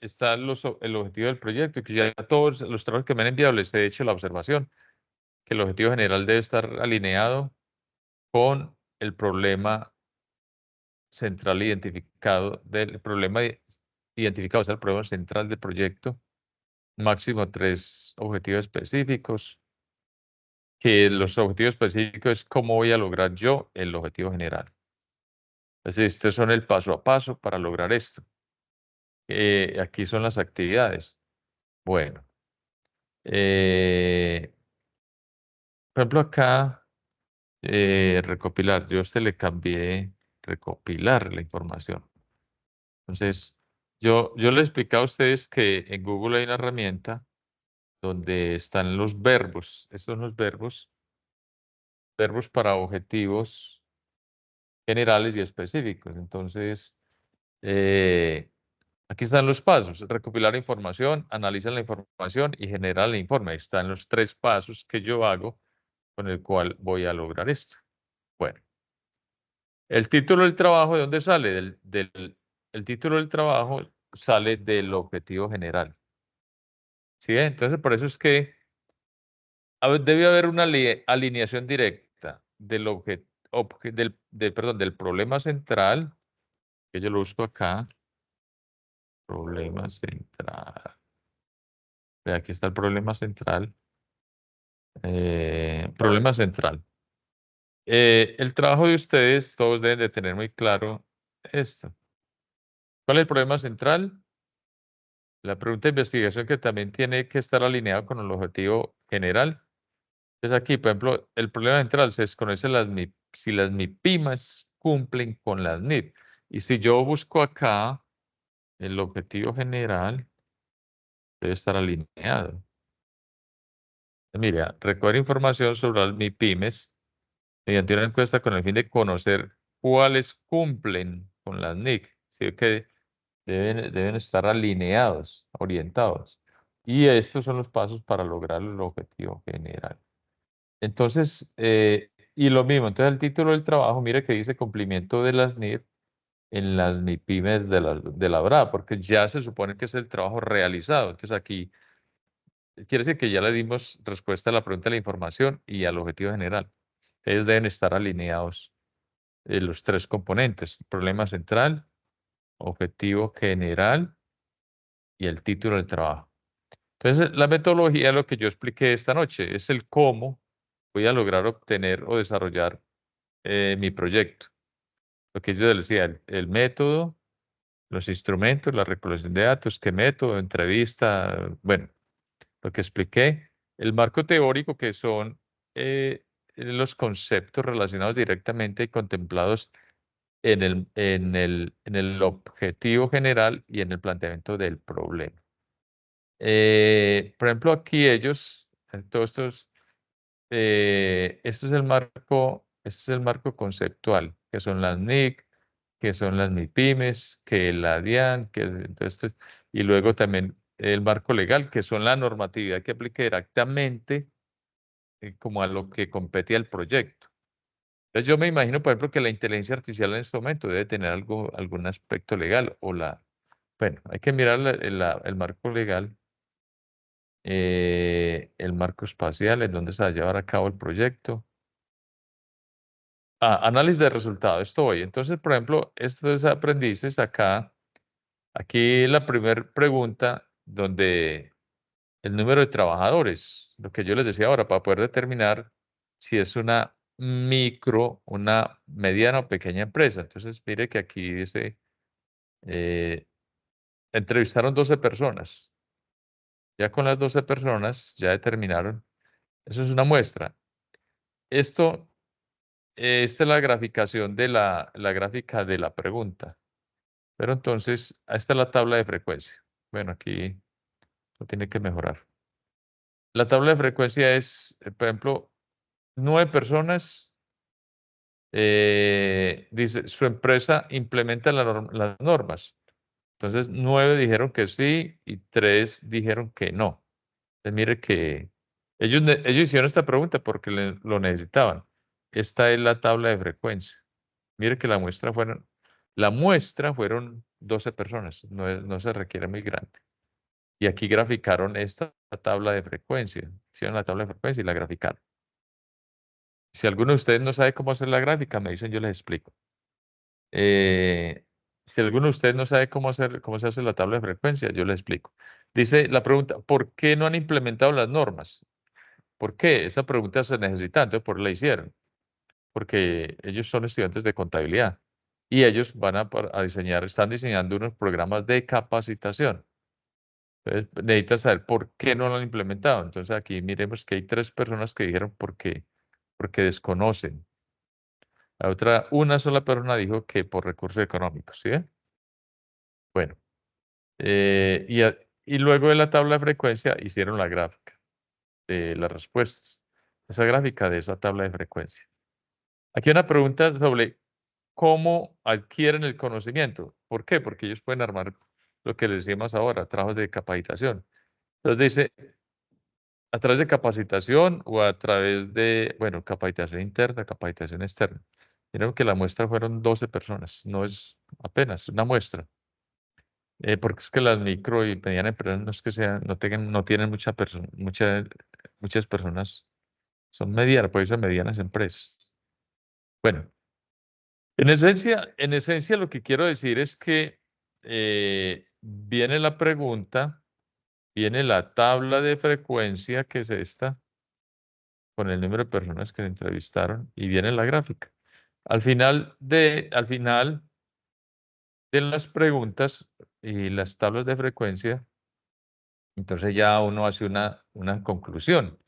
está el objetivo del proyecto, que ya todos los trabajos que me han enviado les he hecho la observación, que el objetivo general debe estar alineado con el problema central identificado, o sea, el problema central del proyecto. máximo 3 objetivos específicos, que los objetivos específicos es cómo voy a lograr yo el objetivo general. Entonces, estos son el paso a paso para lograr esto. Aquí son las actividades. Bueno, por ejemplo, acá, recopilar. Yo a este le cambié recopilar la información. Entonces, yo le he explicado a ustedes que en Google hay una herramienta donde están los verbos. Estos son los verbos para objetivos generales y específicos. Entonces, eh, aquí están los pasos: recopilar información, analizar la información y generar el informe. Están los 3 pasos que yo hago con el cual voy a lograr esto. Bueno, el título del trabajo, ¿de dónde sale? El título del trabajo sale del objetivo general. ¿Sí? Entonces, por eso es que debe haber una alineación directa del problema central, que yo lo busco acá, problema central. Aquí está el problema central. Problema central. El trabajo de ustedes, todos deben de tener muy claro esto. ¿Cuál es el problema central? La pregunta de investigación, que también tiene que estar alineado con el objetivo general. Entonces aquí, por ejemplo, el problema central se desconoce si las MIPIMES cumplen con las NIP. Y si yo busco acá el objetivo general, debe estar alineado. Mira, recoger información sobre las MIPIMES mediante una encuesta con el fin de conocer cuáles cumplen con las NIC. Sí, que deben estar alineados, orientados. Y estos son los pasos para lograr el objetivo general. Entonces, y lo mismo, entonces el título del trabajo, mire que dice cumplimiento de las NIF en las MIPIMES de la BRA, porque ya se supone que es el trabajo realizado. Entonces aquí quiere decir que ya le dimos respuesta a la pregunta de la información y al objetivo general. Ellos deben estar alineados, los 3 componentes: problema central, objetivo general y el título del trabajo. Entonces, la metodología es lo que yo expliqué esta noche, es el cómo voy a lograr obtener o desarrollar mi proyecto. Lo que yo les decía, el método, los instrumentos, la recolección de datos, qué método, entrevista, bueno, lo que expliqué, el marco teórico, que son los conceptos relacionados directamente y contemplados en el objetivo general y en el planteamiento del problema. Por ejemplo, aquí ellos, en todos estos, este es el marco conceptual, que son las NIC, que son las MIPIMES, que la DIAN, entonces, y luego también el marco legal, que son la normatividad que aplique directamente como a lo que compete al proyecto. Entonces yo me imagino, por ejemplo, que la inteligencia artificial en este momento debe tener algún aspecto legal bueno, hay que mirar el marco legal, el marco espacial, en donde se va a llevar a cabo el proyecto. Análisis de resultados, esto voy. Entonces, por ejemplo, estos aprendices acá, aquí la primera pregunta, donde el número de trabajadores, lo que yo les decía ahora, para poder determinar si es una micro, una mediana o pequeña empresa. Entonces, mire que aquí dice, eh, entrevistaron 12 personas. Ya con las 12 personas, ya determinaron, eso es una muestra. Esta es la graficación de la gráfica de la pregunta. Pero entonces, esta es la tabla de frecuencia. Bueno, aquí lo tiene que mejorar. La tabla de frecuencia es, por ejemplo, 9 personas, dice, su empresa implementa las normas. Entonces, 9 dijeron que sí y 3 dijeron que no. Entonces, mire que ellos hicieron esta pregunta porque lo necesitaban. Esta es la tabla de frecuencia. Mire que la muestra fueron 12 personas, no se requiere muy grande. Y aquí graficaron esta tabla de frecuencia. Hicieron la tabla de frecuencia y la graficaron. Si alguno de ustedes no sabe cómo hacer la gráfica, me dicen, yo les explico. Si alguno de ustedes no sabe cómo se hace la tabla de frecuencia, yo les explico. Dice la pregunta, ¿por qué no han implementado las normas? ¿Por qué? Esa pregunta se necesita, entonces por qué la hicieron. Porque ellos son estudiantes de contabilidad y ellos van a diseñar, están diseñando unos programas de capacitación. Entonces, necesitas saber por qué no lo han implementado. Entonces, aquí miremos que hay 3 personas que dijeron por qué, porque desconocen. La otra, una sola persona dijo que por recursos económicos, ¿sí ven? Bueno, y luego de la tabla de frecuencia hicieron la gráfica de las respuestas. Esa gráfica de esa tabla de frecuencia. Aquí hay una pregunta sobre cómo adquieren el conocimiento. ¿Por qué? Porque ellos pueden armar lo que les decimos ahora, trabajos de capacitación. Entonces dice, a través de capacitación o a través de, bueno, capacitación interna, capacitación externa. Miren que la muestra fueron 12 personas, no es apenas una muestra. Porque es que las micro y medianas empresas no es que sean, no tienen muchas personas, son medianas, por eso medianas empresas. Bueno, en esencia lo que quiero decir es que viene la pregunta, viene la tabla de frecuencia, que es esta, con el número de personas que se entrevistaron, y viene la gráfica. Al final de las preguntas y las tablas de frecuencia, entonces ya uno hace una conclusión.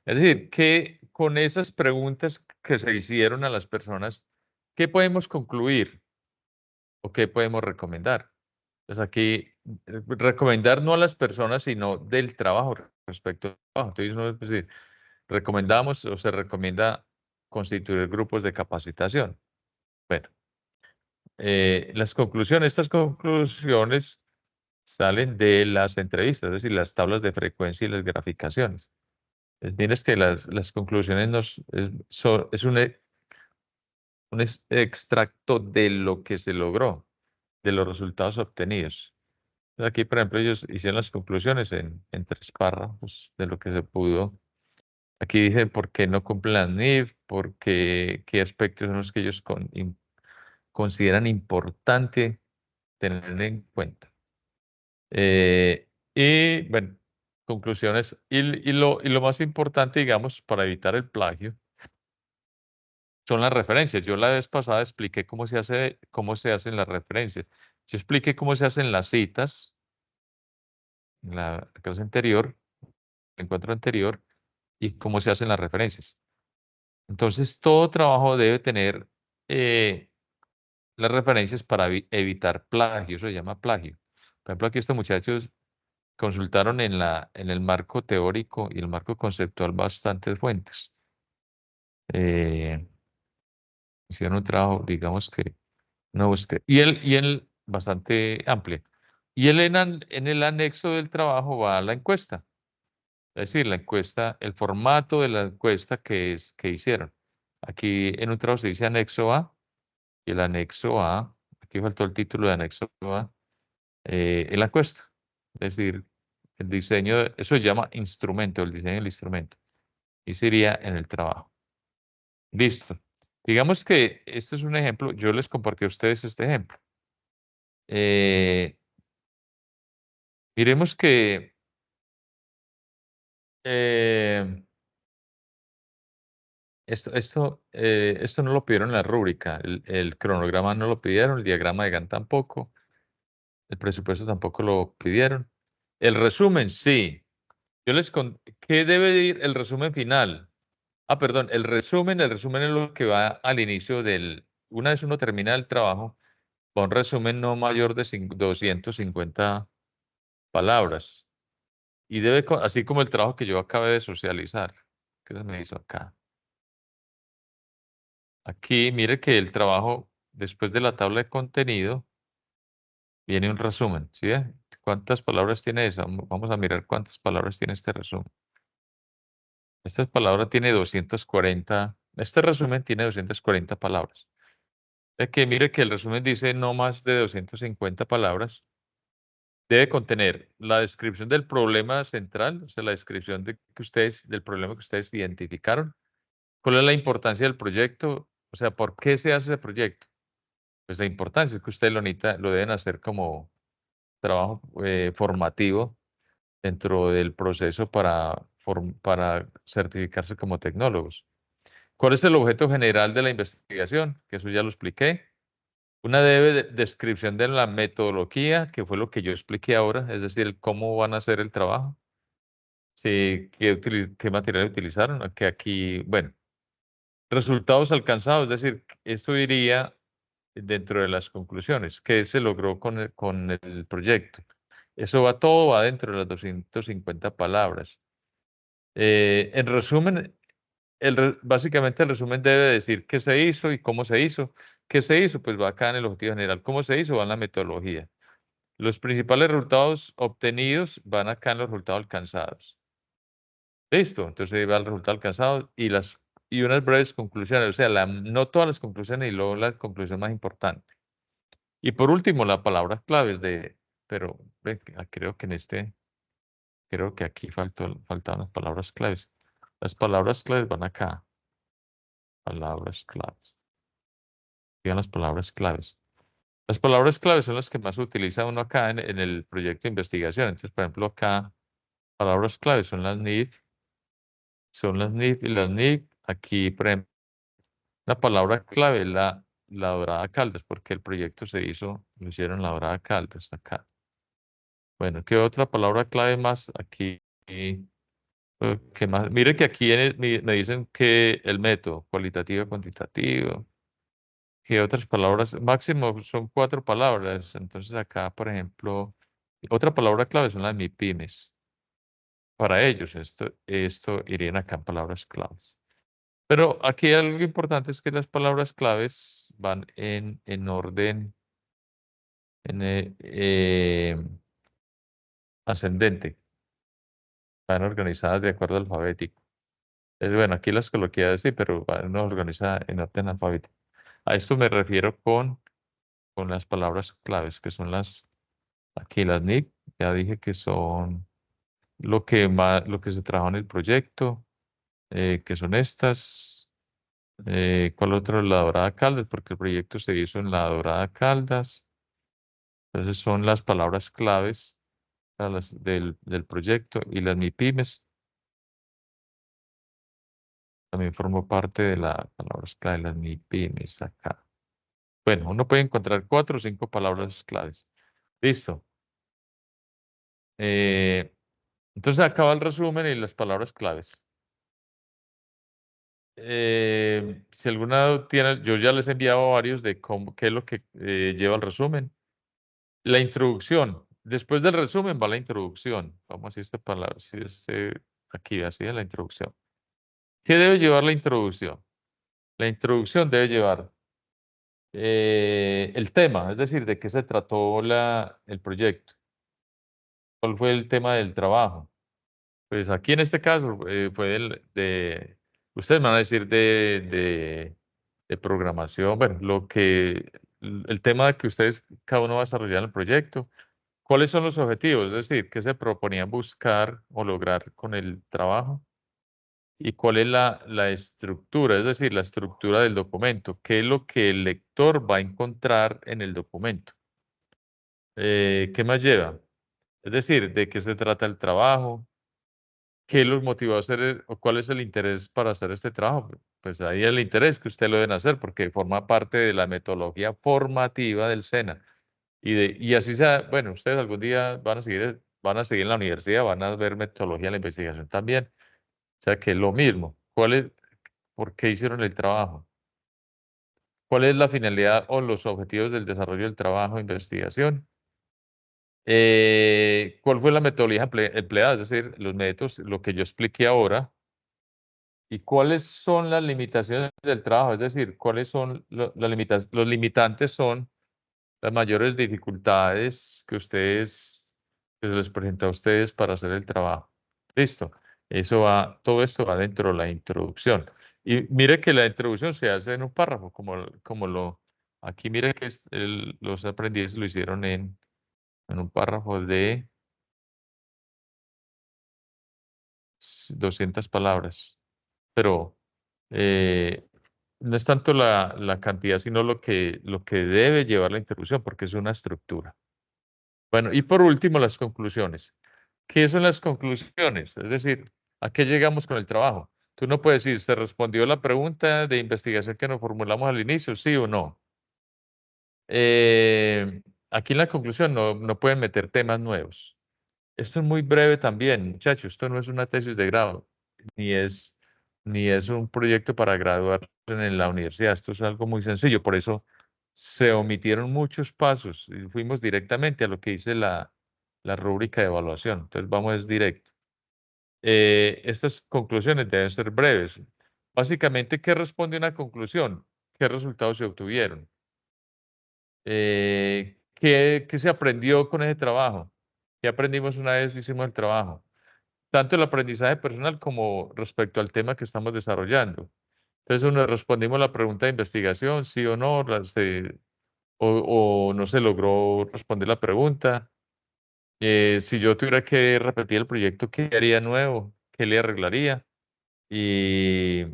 Es decir, que con esas preguntas que se hicieron a las personas, ¿qué podemos concluir o qué podemos recomendar? Pues aquí, recomendar no a las personas, sino del trabajo respecto al trabajo. Entonces, es decir, recomendamos o se recomienda constituir grupos de capacitación. Bueno, estas conclusiones salen de las entrevistas, es decir, las tablas de frecuencia y las graficaciones. Mires que las conclusiones es un extracto de lo que se logró, de los resultados obtenidos. Aquí, por ejemplo, ellos hicieron las conclusiones en 3 párrafos de lo que se pudo. Aquí dicen por qué no cumplen las NIF, qué aspectos son los que ellos consideran importante tener en cuenta. Y bueno, conclusiones. Y lo más importante, digamos, para evitar el plagio, son las referencias. Yo la vez pasada expliqué cómo se hacen las referencias. Yo expliqué cómo se hacen las citas en la clase anterior, el encuentro anterior, y cómo se hacen las referencias. Entonces, todo trabajo debe tener las referencias para evitar plagio. Eso se llama plagio. Por ejemplo, aquí estos muchachos consultaron en el marco teórico y el marco conceptual bastantes fuentes. Hicieron un trabajo, digamos que una búsqueda, y él bastante amplio. Y él en el anexo del trabajo va a la encuesta. Es decir, la encuesta, el formato de la encuesta que hicieron. Aquí en un trabajo se dice anexo A, y el anexo A, aquí faltó el título de anexo A, en la encuesta. Es decir, el diseño, eso se llama instrumento, el diseño del instrumento. Y sería en el trabajo. Listo. Digamos que este es un ejemplo, yo les compartí a ustedes este ejemplo. Miremos que eh, esto no lo pidieron en la rúbrica, el cronograma no lo pidieron, el diagrama de Gantt tampoco, el presupuesto tampoco lo pidieron. El resumen, sí. ¿Qué debe ir el resumen final? Ah, perdón, el resumen es lo que va al inicio una vez uno termina el trabajo, va un resumen no mayor de 250 palabras. Y así como el trabajo que yo acabé de socializar, que se me hizo acá. Aquí, mire que el trabajo, después de la tabla de contenido, viene un resumen, ¿sí? ¿Cuántas palabras tiene eso? Vamos a mirar cuántas palabras tiene este resumen. Esta palabra tiene 240, este resumen tiene 240 palabras. Es que mire que el resumen dice no más de 250 palabras. Debe contener la descripción del problema central, o sea, la descripción del problema que ustedes identificaron. ¿Cuál es la importancia del proyecto? O sea, ¿por qué se hace ese proyecto? Pues la importancia es que ustedes lo deben hacer como trabajo formativo dentro del proceso para certificarse como tecnólogos. ¿Cuál es el objeto general de la investigación? Que eso ya lo expliqué. Una descripción de la metodología, que fue lo que yo expliqué ahora, es decir, cómo van a hacer el trabajo, sí, qué material utilizaron, que aquí, bueno, resultados alcanzados, es decir, esto iría dentro de las conclusiones, qué se logró con el proyecto. Eso todo va dentro de las 250 palabras. En resumen, básicamente el resumen debe decir qué se hizo y cómo se hizo. ¿Qué se hizo? Pues va acá en el objetivo general. ¿Cómo se hizo? Va en la metodología. Los principales resultados obtenidos van acá en los resultados alcanzados. Listo. Entonces ahí va el resultado alcanzado y unas breves conclusiones. O sea, no todas las conclusiones y luego la conclusión más importante. Y por último, las palabras claves pero creo que creo que aquí faltaban las palabras claves. Las palabras claves van acá. Palabras claves. Digan las palabras claves. Las palabras claves son las que más utiliza uno acá en el proyecto de investigación. Entonces, por ejemplo, acá, palabras claves son las NIF y las NIC. Aquí, por ejemplo, la palabra clave es la Dorada Caldas, porque el proyecto lo hicieron en la Dorada Caldas, acá. Bueno, ¿qué otra palabra clave más? Aquí, ¿qué más? Mire que aquí me dicen que el método, cualitativo, cuantitativo. ¿Qué otras palabras? Máximo son 4 palabras. Entonces acá, por ejemplo, otra palabra clave son las MIPYMES. Para ellos, esto irían acá en palabras claves. Pero aquí algo importante es que las palabras claves van en orden en ascendente. Van organizadas de acuerdo alfabético. Bueno, aquí las coloqué así, pero van organizadas en orden alfabético. A esto me refiero con las palabras claves, que son aquí las NIC, ya dije que son lo que se trabajó en el proyecto, que son estas. ¿Cuál otro? La Dorada Caldas, porque el proyecto se hizo en la Dorada Caldas. Entonces son las palabras claves del proyecto y las MIPYMES también formó parte de las palabras clave, las MIPYMES acá. Bueno, uno puede encontrar 4 o 5 palabras claves. Listo. Eh, entonces acaba el resumen y las palabras claves. Si alguna tiene, yo ya les he enviado varios de qué es lo que lleva el resumen. La introducción. Después del resumen va la introducción. Vamos a decir esta palabra, si aquí, así es la introducción. ¿Qué debe llevar la introducción? La introducción debe llevar el tema, es decir, de qué se trató el proyecto. ¿Cuál fue el tema del trabajo? Pues aquí en este caso fue ustedes me van a decir de programación, bueno, el tema que ustedes, cada uno va a desarrollar en el proyecto. ¿Cuáles son los objetivos? Es decir, ¿qué se proponían buscar o lograr con el trabajo? ¿Y cuál es la estructura? Es decir, la estructura del documento. ¿Qué es lo que el lector va a encontrar en el documento? ¿Qué más lleva? Es decir, ¿de qué se trata el trabajo? ¿Qué los motivó a hacer o cuál es el interés para hacer este trabajo? Pues ahí el interés que usted lo deben hacer porque forma parte de la metodología formativa del SENA. Y así sea, bueno, ustedes algún día van a seguir en la universidad, van a ver metodología de la investigación también. O sea que es lo mismo. ¿Por qué hicieron el trabajo? ¿Cuál es la finalidad o los objetivos del desarrollo del trabajo de investigación? ¿Cuál fue la metodología empleada? Es decir, los métodos, lo que yo expliqué ahora. ¿Y cuáles son las limitaciones del trabajo? Es decir, ¿cuáles son los limitantes son las mayores dificultades que se les presenta a ustedes para hacer el trabajo? Listo. Todo esto va dentro de la introducción. Y mire que la introducción se hace en un párrafo, aquí mire que los aprendices lo hicieron en un párrafo de 200 palabras. Pero eh, no es tanto la cantidad, sino lo que debe llevar la introducción, porque es una estructura. Bueno, y por último, las conclusiones. ¿Qué son las conclusiones? Es decir, ¿a qué llegamos con el trabajo? Tú no puedes decir, ¿se respondió la pregunta de investigación que nos formulamos al inicio, sí o no? Aquí en la conclusión no pueden meter temas nuevos. Esto es muy breve también, muchachos. Esto no es una tesis de grado, ni es, ni es un proyecto para graduarse en la universidad. Esto es algo muy sencillo. Por eso se omitieron muchos pasos y fuimos directamente a lo que dice la rúbrica de evaluación. Entonces vamos es directo. Estas conclusiones deben ser breves. Básicamente, ¿qué responde una conclusión? ¿Qué resultados se obtuvieron? ¿Qué se aprendió con ese trabajo? ¿Qué aprendimos una vez hicimos el trabajo? Tanto el aprendizaje personal como respecto al tema que estamos desarrollando. Entonces, uno respondimos la pregunta de investigación, sí o no, o no se logró responder la pregunta. Si yo tuviera que repetir el proyecto, ¿qué haría nuevo? ¿Qué le arreglaría? Y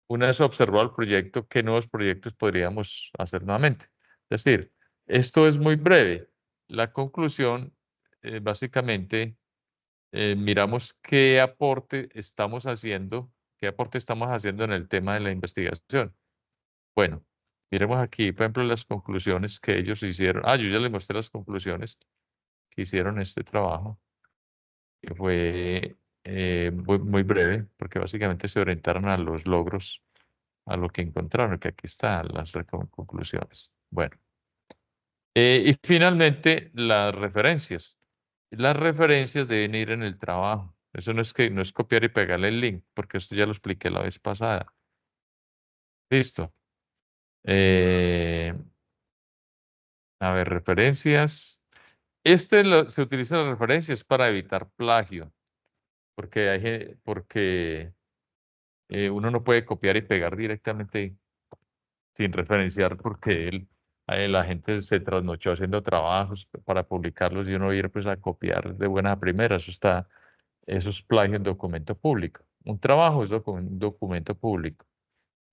una vez observado el proyecto, ¿qué nuevos proyectos podríamos hacer nuevamente? Es decir, esto es muy breve. La conclusión, básicamente, miramos qué aporte estamos haciendo en el tema de la investigación. Bueno, miremos aquí, por ejemplo, las conclusiones que ellos hicieron. Yo ya les mostré las conclusiones que hicieron este trabajo, que fue muy breve, porque básicamente se orientaron a los logros, a lo que encontraron, que aquí están las conclusiones. Bueno, y finalmente las referencias. Las referencias deben ir en el trabajo. Eso no es copiar y pegarle el link, porque esto ya lo expliqué la vez pasada. Listo. Eh, a ver, referencias. Se utiliza las referencias para evitar plagio, porque uno no puede copiar y pegar directamente sin referenciar, porque la gente se trasnochó haciendo trabajos para publicarlos y uno ir pues a copiar de buena primera. Eso es plagio en documento público. Un trabajo es un documento público.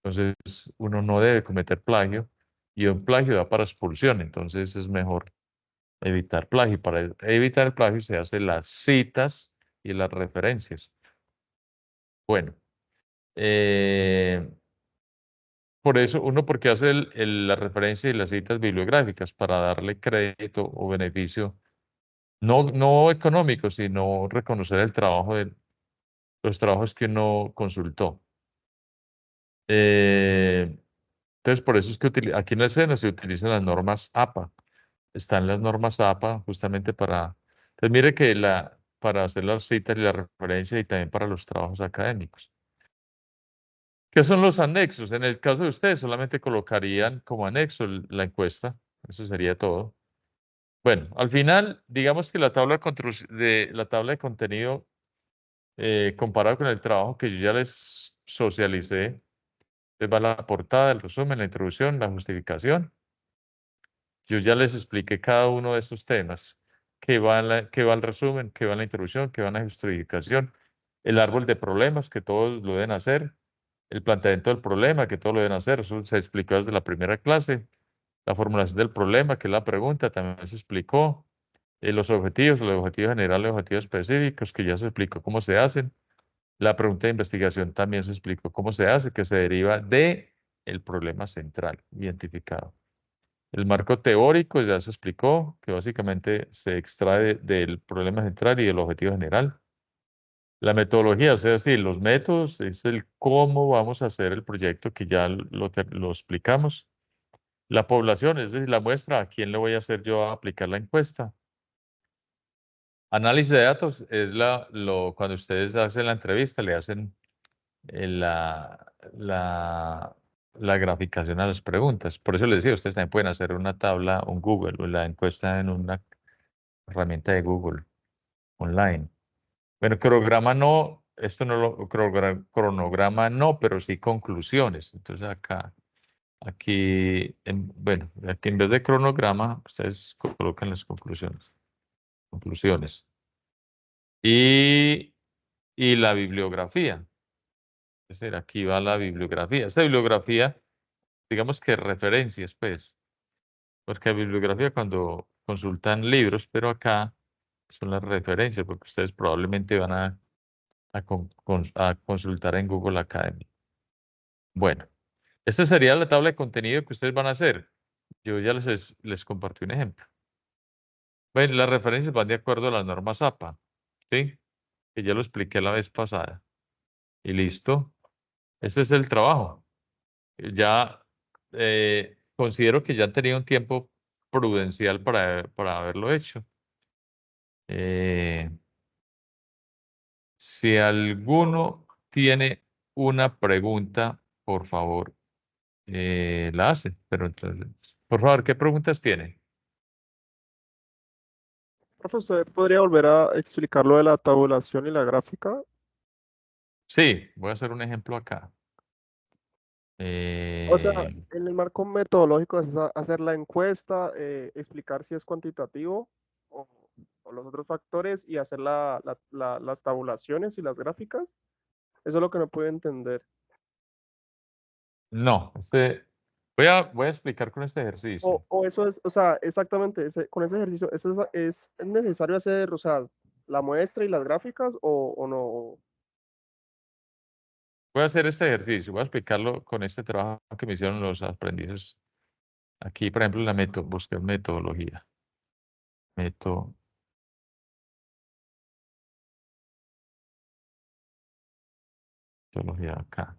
Entonces, uno no debe cometer plagio y un plagio da para expulsión. Entonces, es mejor evitar plagio. Para evitar el plagio se hacen las citas y las referencias. Bueno, eh, por eso uno porque hace la referencia y las citas bibliográficas para darle crédito o beneficio, no económico, sino reconocer el trabajo de los trabajos que uno consultó. Eh, entonces, por eso es que aquí en la escena se utilizan las normas APA. Están las normas APA justamente para... Entonces, mire que para hacer las citas y la referencia y también para los trabajos académicos. ¿Qué son los anexos? En el caso de ustedes, solamente colocarían como anexo la encuesta. Eso sería todo. Bueno, al final, digamos que la tabla de contenido comparado con el trabajo que yo ya les socialicé, les va la portada, el resumen, la introducción, la justificación. Yo ya les expliqué cada uno de estos temas, qué va el resumen, qué va en la introducción, qué va en la justificación, el árbol de problemas, que todos lo deben hacer, el planteamiento del problema, que todos lo deben hacer, eso se explicó desde la primera clase, la formulación del problema, que es la pregunta, también se explicó, los objetivos generales, los objetivos específicos, que ya se explicó cómo se hacen, la pregunta de investigación también se explicó cómo se hace, que se deriva de el problema central identificado. El marco teórico ya se explicó, que básicamente se extrae del problema central y del objetivo general. La metodología, o sea, sí, los métodos, es el cómo vamos a hacer el proyecto que ya lo explicamos. La población, es decir, la muestra, a quién le voy a hacer yo a aplicar la encuesta. Análisis de datos es cuando ustedes hacen la entrevista, le hacen la graficación a las preguntas. Por eso les decía, ustedes también pueden hacer una tabla, un Google, o la encuesta en una herramienta de Google online. Bueno, cronograma no, cronograma no, pero sí conclusiones. Entonces bueno, aquí en vez de cronograma, ustedes colocan las conclusiones. Conclusiones. Y, y la bibliografía. Es decir, aquí va la bibliografía. Esta bibliografía, digamos que referencias, pues, porque la bibliografía cuando consultan libros, pero acá son las referencias, porque ustedes probablemente van a consultar en Google Academy. Bueno, esta sería la tabla de contenido que ustedes van a hacer. Yo ya les compartí un ejemplo. Bueno, las referencias van de acuerdo a las normas APA, ¿sí? Que ya lo expliqué la vez pasada. Y listo. Este es el trabajo. Ya considero que ya han tenido un tiempo prudencial para haberlo hecho. Si alguno tiene una pregunta, por favor, la hace. Pero entonces, por favor, ¿qué preguntas tiene? Profe, ¿usted podría volver a explicar lo de la tabulación y la gráfica? Sí, voy a hacer un ejemplo acá. O sea, en el marco metodológico es hacer la encuesta, explicar si es cuantitativo o, o los otros factores y hacer las tabulaciones y las gráficas. Eso es lo que no puedo entender. No, voy a explicar con este ejercicio. O eso es, o sea, exactamente, con ese ejercicio, ¿es necesario hacer, o sea, la muestra y las gráficas o no? Voy a hacer este ejercicio, voy a explicarlo con este trabajo que me hicieron los aprendices. Aquí, por ejemplo, busqué metodología. Metodología acá.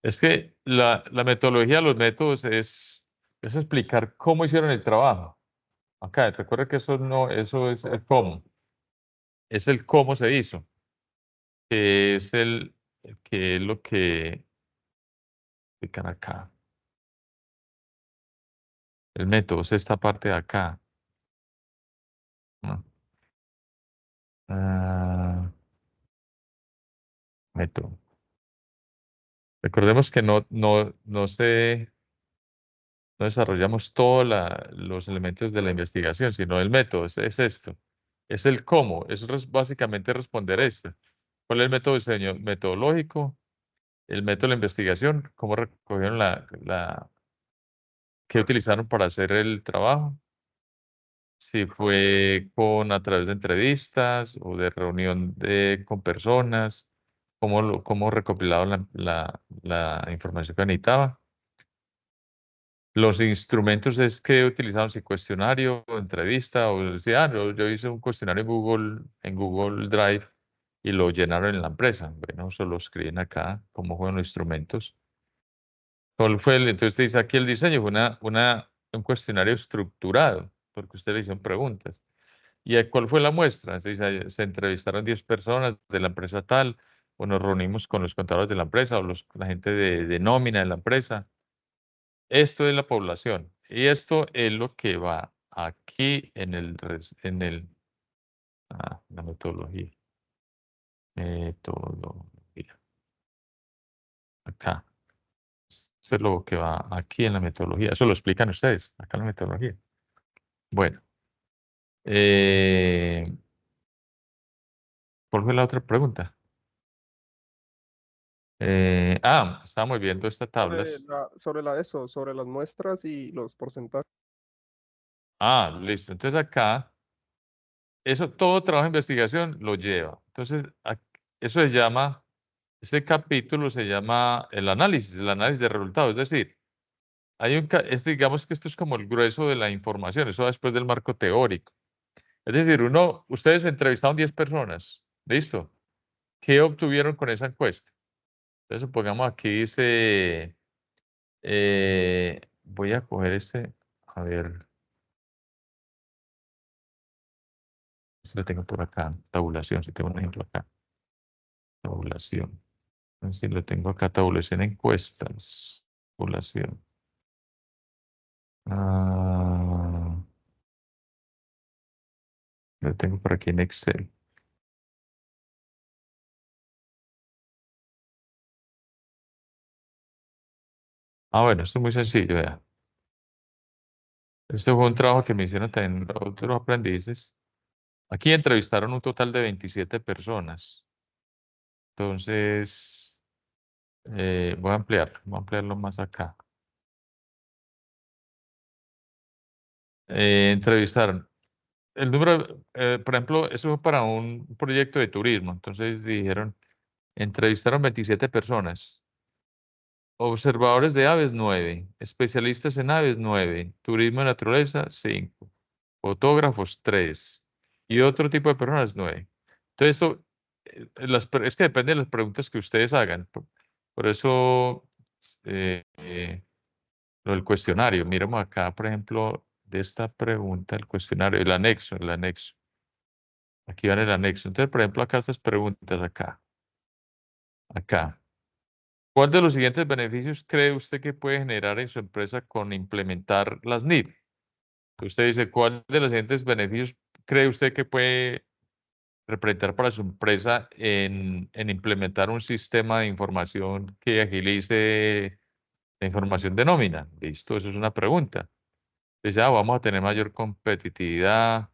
Es que la metodología, los métodos es explicar cómo hicieron el trabajo. Acá, recuerda que eso no, eso es el cómo. Es el cómo se hizo, que es que es lo que explican acá. El método es esta parte de acá, ¿no? Ah, método. Recordemos que no desarrollamos todos los elementos de la investigación, sino el método, es esto. Es el cómo, básicamente responder esto. ¿Cuál es el método de diseño metodológico? El método de la investigación, cómo recogieron qué utilizaron para hacer el trabajo. Si fue a través de entrevistas o de reunión con personas, cómo recopilaron la información que necesitaba. Los instrumentos es que utilizaron, si cuestionario, o entrevista, o decía, yo hice un cuestionario en Google Drive y lo llenaron en la empresa. Bueno, se lo escriben acá, cómo fueron los instrumentos. Entonces te dice aquí el diseño, fue un cuestionario estructurado, porque usted le hicieron preguntas. ¿Y cuál fue la muestra? Se entrevistaron 10 personas de la empresa tal, o nos reunimos con los contadores de la empresa, o la gente de nómina de la empresa. Esto es la población. Y esto es lo que va aquí la metodología. Metodología. Acá. Eso es lo que va aquí en la metodología. Eso lo explican ustedes, acá en la metodología. Bueno. ¿Cuál fue la otra pregunta? Estábamos viendo estas tablas. Sobre las muestras y los porcentajes. Listo. Entonces acá, todo trabajo de investigación lo lleva. Entonces, eso se llama, este capítulo se llama el análisis de resultados. Es decir, digamos que esto es como el grueso de la información, eso va después del marco teórico. Es decir, ustedes entrevistaron 10 personas, ¿listo? ¿Qué obtuvieron con esa encuesta? Entonces, supongamos aquí dice, voy a coger a ver, si lo tengo por acá, tabulación, si tengo un ejemplo acá, tabulación. Si lo tengo acá, tabulación encuestas, tabulación. Lo tengo por aquí en Excel. Bueno, esto es muy sencillo, vea. Este fue un trabajo que me hicieron también otros aprendices. Aquí entrevistaron un total de 27 personas. Entonces, voy a ampliarlo más acá. Entrevistaron el número, por ejemplo, eso fue para un proyecto de turismo. Entonces dijeron, entrevistaron 27 personas. Observadores de aves, 9. Especialistas en aves, 9. Turismo de naturaleza, 5. Fotógrafos, 3. Y otro tipo de personas, 9. Entonces, es que depende de las preguntas que ustedes hagan. Por eso, eh, eh, lo del cuestionario. Miremos acá, por ejemplo, de esta pregunta, el cuestionario, el anexo, el anexo. Aquí va en el anexo. Entonces, por ejemplo, acá estas preguntas, acá. Acá. ¿Cuál de los siguientes beneficios cree usted que puede generar en su empresa con implementar las NIP? Usted dice, ¿cuál de los siguientes beneficios cree usted que puede representar para su empresa en implementar un sistema de información que agilice la información de nómina? Listo, eso es una pregunta. Dice, vamos a tener mayor competitividad.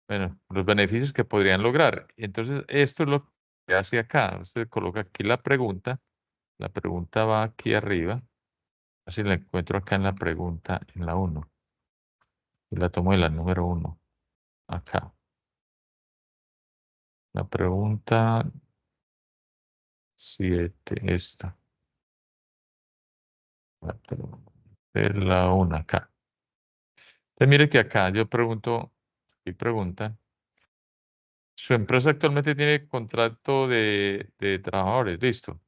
Bueno, los beneficios que podrían lograr. Entonces, esto es lo que hace acá. Usted coloca aquí la pregunta. La pregunta va aquí arriba. Así la encuentro acá en la pregunta, en la 1. Y la tomo de la número 1. Acá. La pregunta 7, esta. De la 1 acá. Entonces mire que acá yo pregunto, y pregunta, ¿su empresa actualmente tiene contrato de trabajadores? Listo.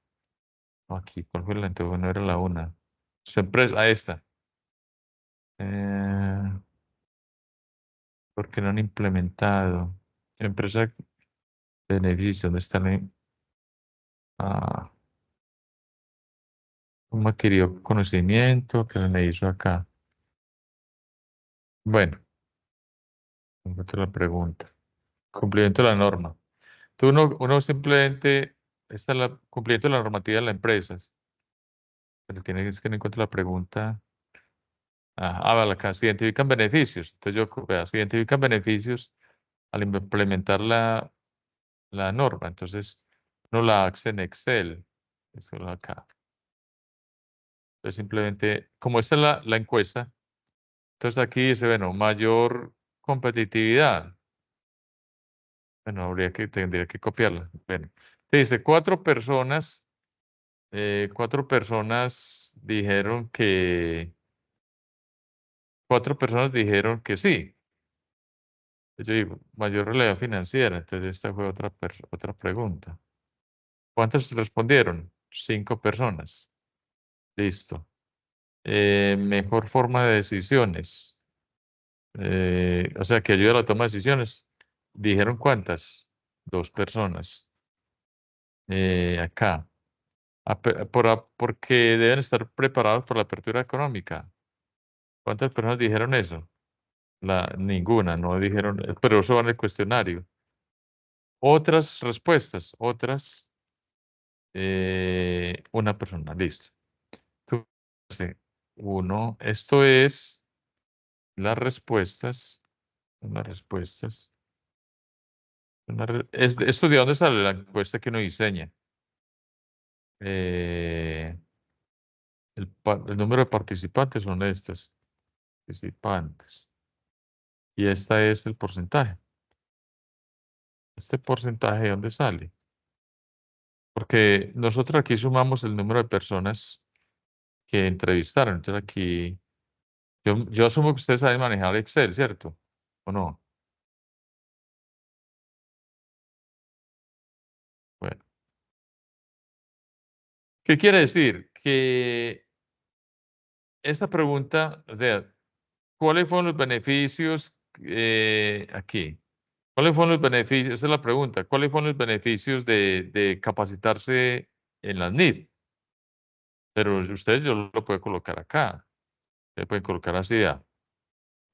No, aquí, ¿cuál fue la? Entonces no era la 1. Su empresa, esta. Eh, ¿Por qué no han implementado? Empresa, beneficio, ¿dónde están? Ah, ¿cómo adquirió conocimiento? ¿Qué le hizo acá? Bueno, encuentro la pregunta. Cumplimiento de la norma. Entonces uno simplemente está en la cumplimiento de la normativa de las empresas. Pero tiene que no encuentro la pregunta. Vale, acá se identifican beneficios. Entonces vea, se identifican beneficios al implementar la norma. Entonces, no la hace en Excel. Eso es acá. Entonces, simplemente, como esta es la encuesta, entonces aquí dice, bueno, mayor competitividad. Bueno, tendría que copiarla. Bueno, te dice, cuatro personas dijeron que sí. Yo digo, mayor realidad financiera. Entonces esta fue otra pregunta. ¿Cuántas respondieron? 5 personas. Listo. Mejor forma de decisiones. O sea, que ayuda a la toma de decisiones. ¿Dijeron cuántas? 2 personas. Acá. Porque deben estar preparados para la apertura económica. ¿Cuántas personas dijeron eso? Ninguna, no dijeron, pero eso va en el cuestionario. Otras respuestas, una persona, listo. Tú, sí, uno, esto es las respuestas, las respuestas. ¿Esto de dónde sale la encuesta que uno diseña? Eh, el número de participantes son estas, participantes. Y esta es el porcentaje. ¿Este porcentaje de dónde sale? Porque nosotros aquí sumamos el número de personas que entrevistaron. Entonces aquí, yo asumo que ustedes saben manejar Excel, ¿cierto? ¿O no? Bueno, ¿qué quiere decir? Que esta pregunta, o sea, ¿cuáles fueron los beneficios aquí? ¿Cuáles fueron los beneficios? Esa es la pregunta. ¿Cuáles fueron los beneficios de capacitarse en las NIT? Pero ustedes yo lo puedo colocar acá. Ustedes pueden colocar así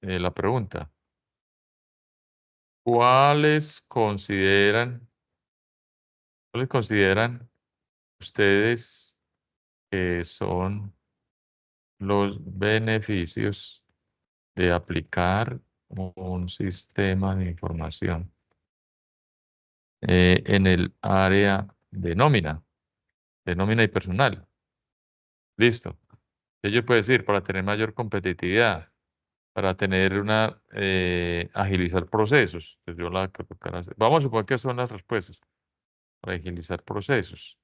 la pregunta. ¿Cuáles consideran ustedes que son los beneficios de aplicar un sistema de información en el área de nómina y personal? Listo. Ello puede decir para tener mayor competitividad. para tener una, agilizar procesos. Entonces yo la voy a colocar así. Vamos a suponer que son las respuestas, para agilizar procesos.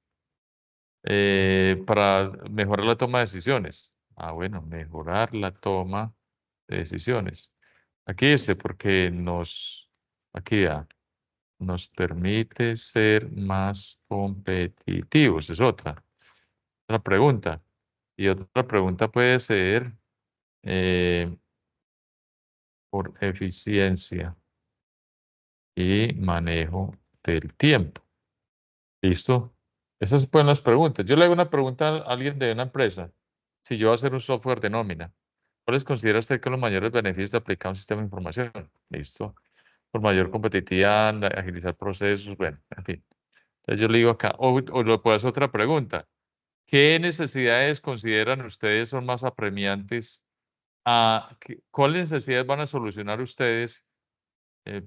Para mejorar la toma de decisiones. Ah, bueno, mejorar la toma de decisiones. Aquí dice, porque aquí ya, nos permite ser más competitivos. Es otra pregunta. Y otra pregunta puede ser, eh, por eficiencia y manejo del tiempo. ¿Listo? Esas fueron las preguntas. Yo le hago una pregunta a alguien de una empresa. Si yo voy a hacer un software de nómina, ¿cuáles considera usted que son los mayores beneficios de aplicar un sistema de información? ¿Listo? Por mayor competitividad, agilizar procesos, bueno, en fin. Entonces yo le digo acá, o lo puedo hacer otra pregunta. ¿Qué necesidades consideran ustedes son más apremiantes? ¿Cuáles necesidades van a solucionar ustedes,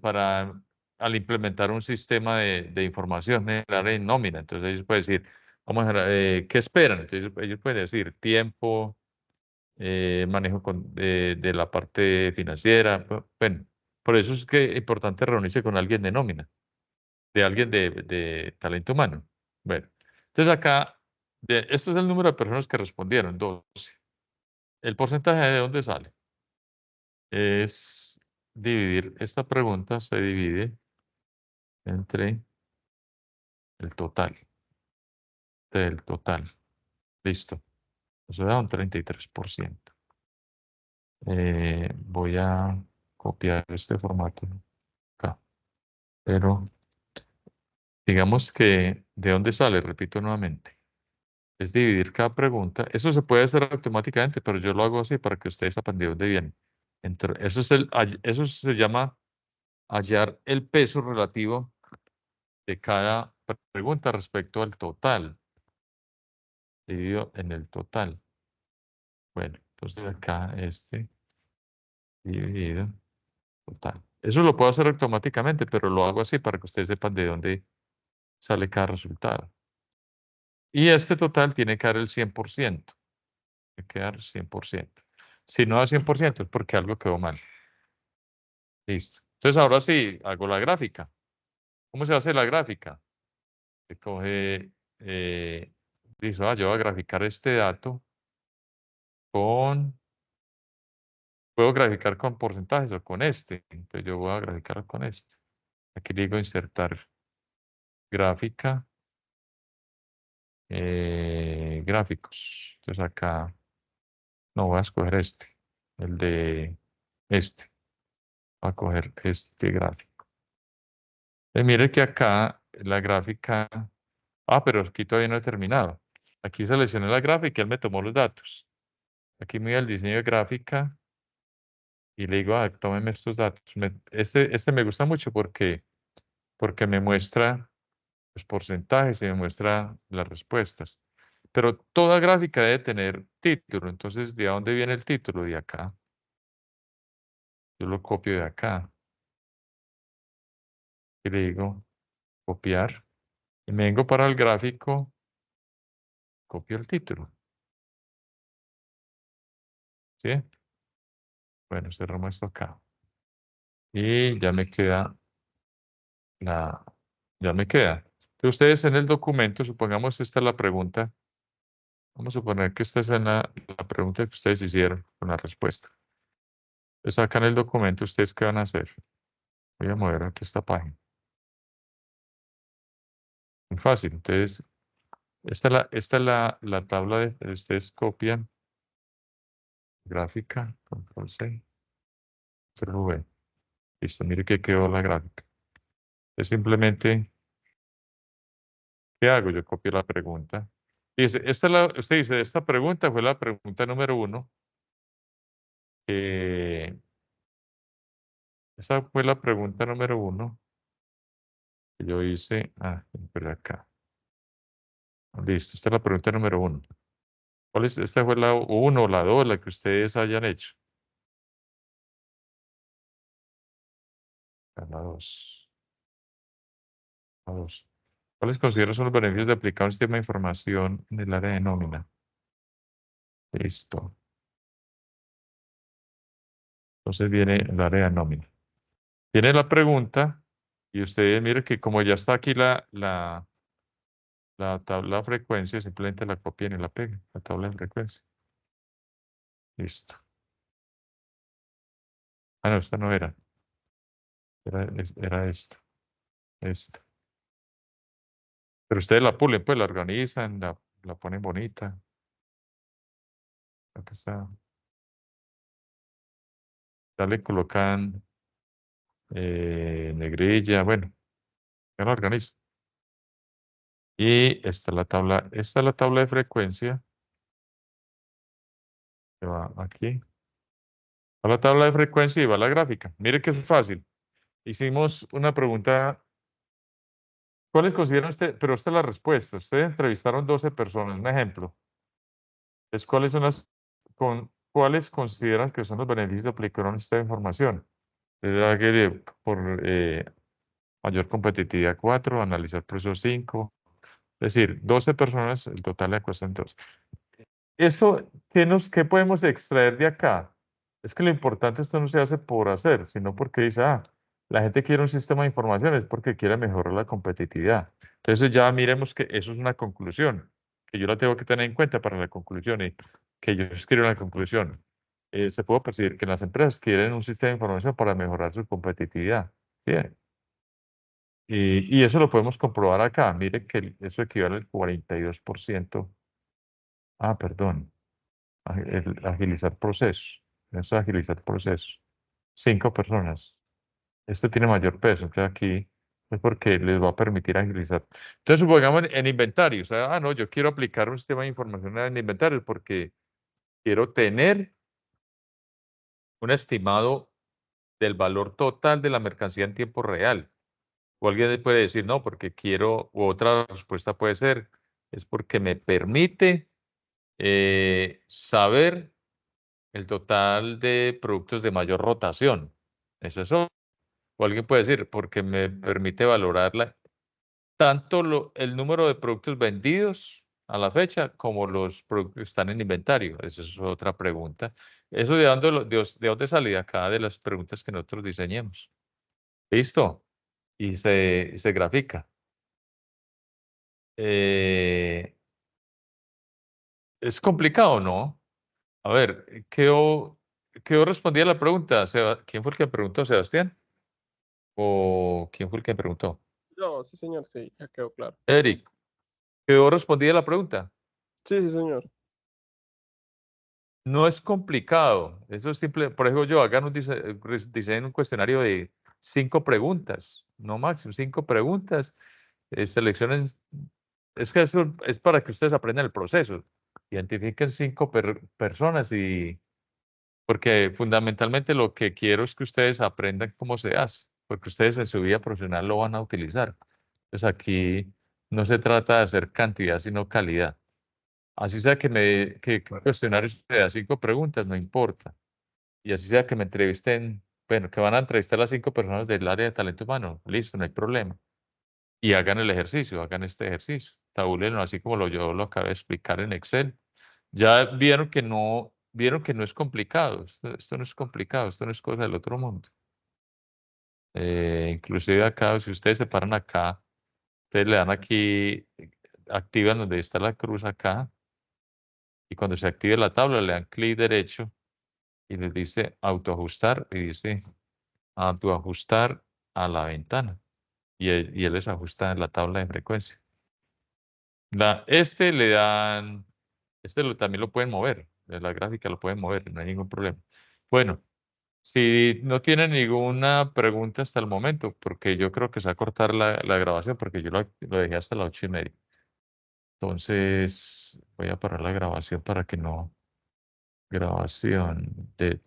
para al implementar un sistema de información en el área de nómina? Entonces ellos pueden decir, vamos a ver, ¿qué esperan? Entonces ellos pueden decir tiempo, manejo de la parte financiera. Bueno, por eso es que es importante reunirse con alguien de nómina, de alguien de talento humano. Bueno, entonces acá, este es el número de personas que respondieron, 12. ¿El porcentaje de dónde sale? Es dividir, esta pregunta se divide entre el total, del total. Listo. Eso da un 33%. Voy a copiar este formato acá. Pero digamos que, ¿de dónde sale? Repito nuevamente. Es dividir cada pregunta. Eso se puede hacer automáticamente, pero yo lo hago así para que ustedes sepan de dónde viene. Eso se llama hallar el peso relativo de cada pregunta respecto al total, dividido en el total. Bueno, entonces acá dividido total. Eso lo puedo hacer automáticamente, pero lo hago así para que ustedes sepan de dónde sale cada resultado. Y este total tiene que dar el 100%. Tiene que dar 100%. Si no da 100% es porque algo quedó mal. Listo. Entonces ahora sí, hago la gráfica. ¿Cómo se hace la gráfica? Se coge, dice, yo voy a graficar este dato con, puedo graficar con porcentajes o con este. Entonces yo voy a graficar con este. Aquí le digo insertar gráfica, gráficos. Entonces acá, no voy a escoger el de este. Voy a coger este gráfico. Mire que acá la gráfica, pero aquí todavía no he terminado. Aquí seleccioné la gráfica y él me tomó los datos. Aquí me voy al diseño de gráfica y le digo, tómeme estos datos. Este me gusta mucho porque me muestra los porcentajes y me muestra las respuestas. Pero toda gráfica debe tener título. Entonces, ¿de dónde viene el título? De acá. Yo lo copio de acá. Y le digo, copiar. Y me vengo para el gráfico, copio el título. ¿Sí? Bueno, cerramos esto acá. Y ya me queda ya me queda. Entonces, ustedes en el documento, supongamos esta es la pregunta. Vamos a suponer que esta es la pregunta que ustedes hicieron con la respuesta. Entonces, acá en el documento, ¿ustedes qué van a hacer? Voy a mover aquí esta página. Muy fácil. Entonces, esta es la tabla ustedes copian, gráfica, control C, control V. Listo, mire que quedó la gráfica. Es simplemente, ¿qué hago? Yo copio la pregunta. Dice, usted dice, esta pregunta fue la pregunta número 1. Esta fue la pregunta número 1 que yo hice. Pero acá. Listo, esta es la pregunta número 1. Esta fue la 1 o la 2, la que ustedes hayan hecho. La 2. La 2. ¿Cuáles consideran son los beneficios de aplicar un sistema de información en el área de nómina? Listo. Entonces viene el área de nómina. Viene la pregunta y ustedes miren que como ya está aquí la tabla de frecuencia, simplemente la copian y la pegan, la tabla de frecuencia. Listo. Ah, no, esta no era. Era esta. Esta. Pero ustedes la pulen, pues la organizan, la ponen bonita. Acá está. Ya le colocan negrilla, bueno, ya la organizan. Y esta es la tabla de frecuencia. Que va aquí. Va la tabla de frecuencia y va la gráfica. Mire que es fácil. Hicimos una pregunta. ¿Cuáles considera usted? Pero esta es la respuesta. Ustedes entrevistaron 12 personas. Un ejemplo. ¿Cuáles son cuáles consideran que son los beneficios de aplicar esta información? Era que por mayor competitividad 4, analizar precios 5. Es decir, 12 personas, el total le cuesta entonces. Eso, ¿qué podemos extraer de acá? Es que lo importante esto no se hace por hacer, sino porque dice, la gente quiere un sistema de información, es porque quiere mejorar la competitividad. Entonces ya miremos que eso es una conclusión, que yo la tengo que tener en cuenta para la conclusión y que yo escribo en la conclusión. Se puede percibir que las empresas quieren un sistema de información para mejorar su competitividad. Bien. Y eso lo podemos comprobar acá. Mire que eso equivale al 42%. Perdón. Agilizar procesos. Eso es agilizar procesos. 5 personas. Este tiene mayor peso. Entonces aquí es porque les va a permitir agilizar. Entonces, supongamos en inventario. O sea, no, yo quiero aplicar un sistema de información en inventario porque quiero tener un estimado del valor total de la mercancía en tiempo real. O alguien puede decir, no, porque quiero, u otra respuesta puede ser, es porque me permite saber el total de productos de mayor rotación. Eso es otro. O alguien puede decir, porque me permite valorar tanto el número de productos vendidos a la fecha como los productos que están en inventario. Esa es otra pregunta. Eso de dónde sale acá de las preguntas que nosotros diseñemos. ¿Listo? Y se grafica. Es complicado, ¿no? A ver, ¿qué respondía a la pregunta? ¿Quién fue el que preguntó, Sebastián? ¿O quién fue el que preguntó? No, sí, señor, sí, ya quedó claro. Eric, ¿quedó respondida la pregunta? Sí, sí, señor. No es complicado. Eso es simple. Por ejemplo, hagan diseñen un cuestionario de 5 preguntas, no máximo, 5 preguntas. Seleccionen. Es que eso es para que ustedes aprendan el proceso. Identifiquen 5 personas porque fundamentalmente lo que quiero es que ustedes aprendan cómo se hace, porque ustedes en su vida profesional lo van a utilizar. Entonces aquí no se trata de hacer cantidad, sino calidad. Así sea que un cuestionario se da 5 preguntas, no importa. Y así sea que me entrevisten, bueno, que van a entrevistar a las 5 personas del área de talento humano, listo, no hay problema. Y hagan el ejercicio, hagan este ejercicio, tabúlenlo así como yo lo acabé de explicar en Excel. Ya vieron que no es complicado, esto no es complicado, esto no es cosa del otro mundo. Inclusive acá, si ustedes se paran acá, ustedes le dan aquí, activan donde está la cruz acá, y cuando se active la tabla le dan clic derecho y les dice autoajustar y dice autoajustar a la ventana y él les ajusta en la tabla de frecuencia. Le dan, también lo pueden mover, la gráfica lo pueden mover, no hay ningún problema. Bueno, si no tienen ninguna pregunta hasta el momento, porque yo creo que se va a cortar la grabación, porque yo lo dejé hasta las 8:30. Entonces, voy a parar la grabación para que no, grabación de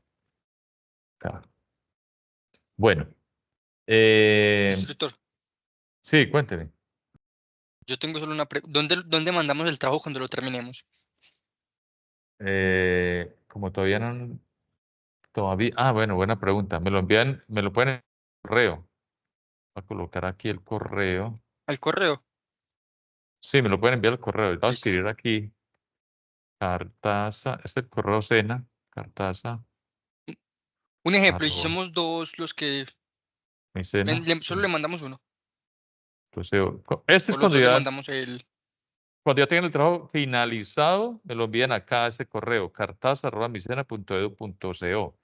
acá. Bueno, Instructor, sí, cuénteme. yo tengo solo una pregunta. ¿Dónde mandamos el trabajo cuando lo terminemos? Como bueno, buena pregunta. Me lo pueden en el correo. Voy a colocar aquí el correo. ¿Al correo? Sí, me lo pueden enviar al correo. Voy a Listo. escribir aquí Cartaza, este es el correo Sena, Cartaza, Un ejemplo, y si arroba somos dos los que solo le micena.edu. mandamos uno, Este o es los cuando dos le ya, mandamos el. cuando ya tengan el trabajo finalizado, me lo envían acá a este correo, cartaz@micena.edu.co.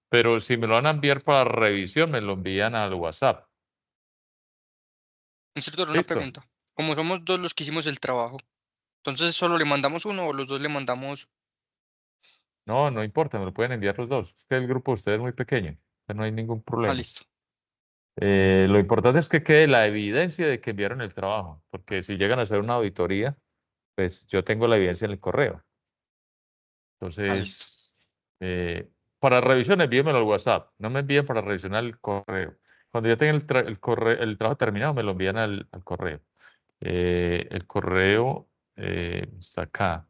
Pero si me lo van a enviar para revisión, me lo envían al WhatsApp. Instructor, una ¿Listo? pregunta. Como somos dos los que hicimos el trabajo, entonces solo le mandamos uno o los dos le mandamos. No, no importa, me lo pueden enviar los dos. Es que el grupo de ustedes es muy pequeño, no hay ningún Ah, problema. listo. Lo importante es que quede la evidencia de que enviaron el trabajo, porque si llegan a hacer una auditoría, pues yo tengo la evidencia en el correo. Ah, listo. Entonces, para revisión envíenmelo al WhatsApp, no me envíen para revisionar el correo. Cuando ya tengan el trabajo terminado, me lo envían al correo. El correo está acá.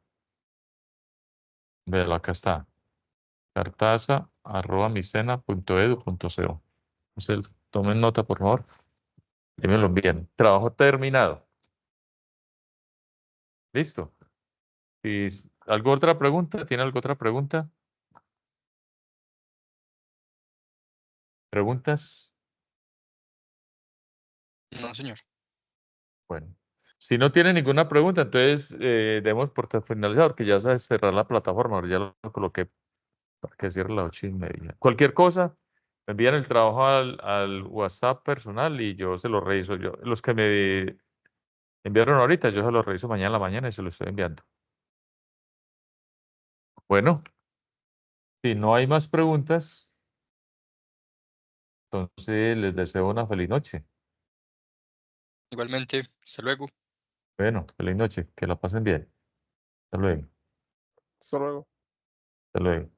Véalo, acá está. cartaza@micena.edu.co. Entonces, tomen nota, por favor, y me lo envían. Trabajo terminado. Listo. ¿Algo otra pregunta? ¿Tiene alguna otra pregunta? ¿Preguntas? No, señor. Bueno. Si no tiene ninguna pregunta, entonces demos por finalizado, porque ya sabes cerrar la plataforma. Ahora ya lo coloqué para que cierre a las 8:30. Cualquier cosa, me envían el trabajo al WhatsApp personal y yo se lo reviso. Los que me enviaron ahorita, yo se los reviso mañana en la mañana y se los estoy enviando. Bueno, si no hay más preguntas, entonces les deseo una feliz noche. Igualmente, hasta luego. Bueno, feliz noche, que la pasen bien. Hasta luego. Hasta luego. Hasta luego.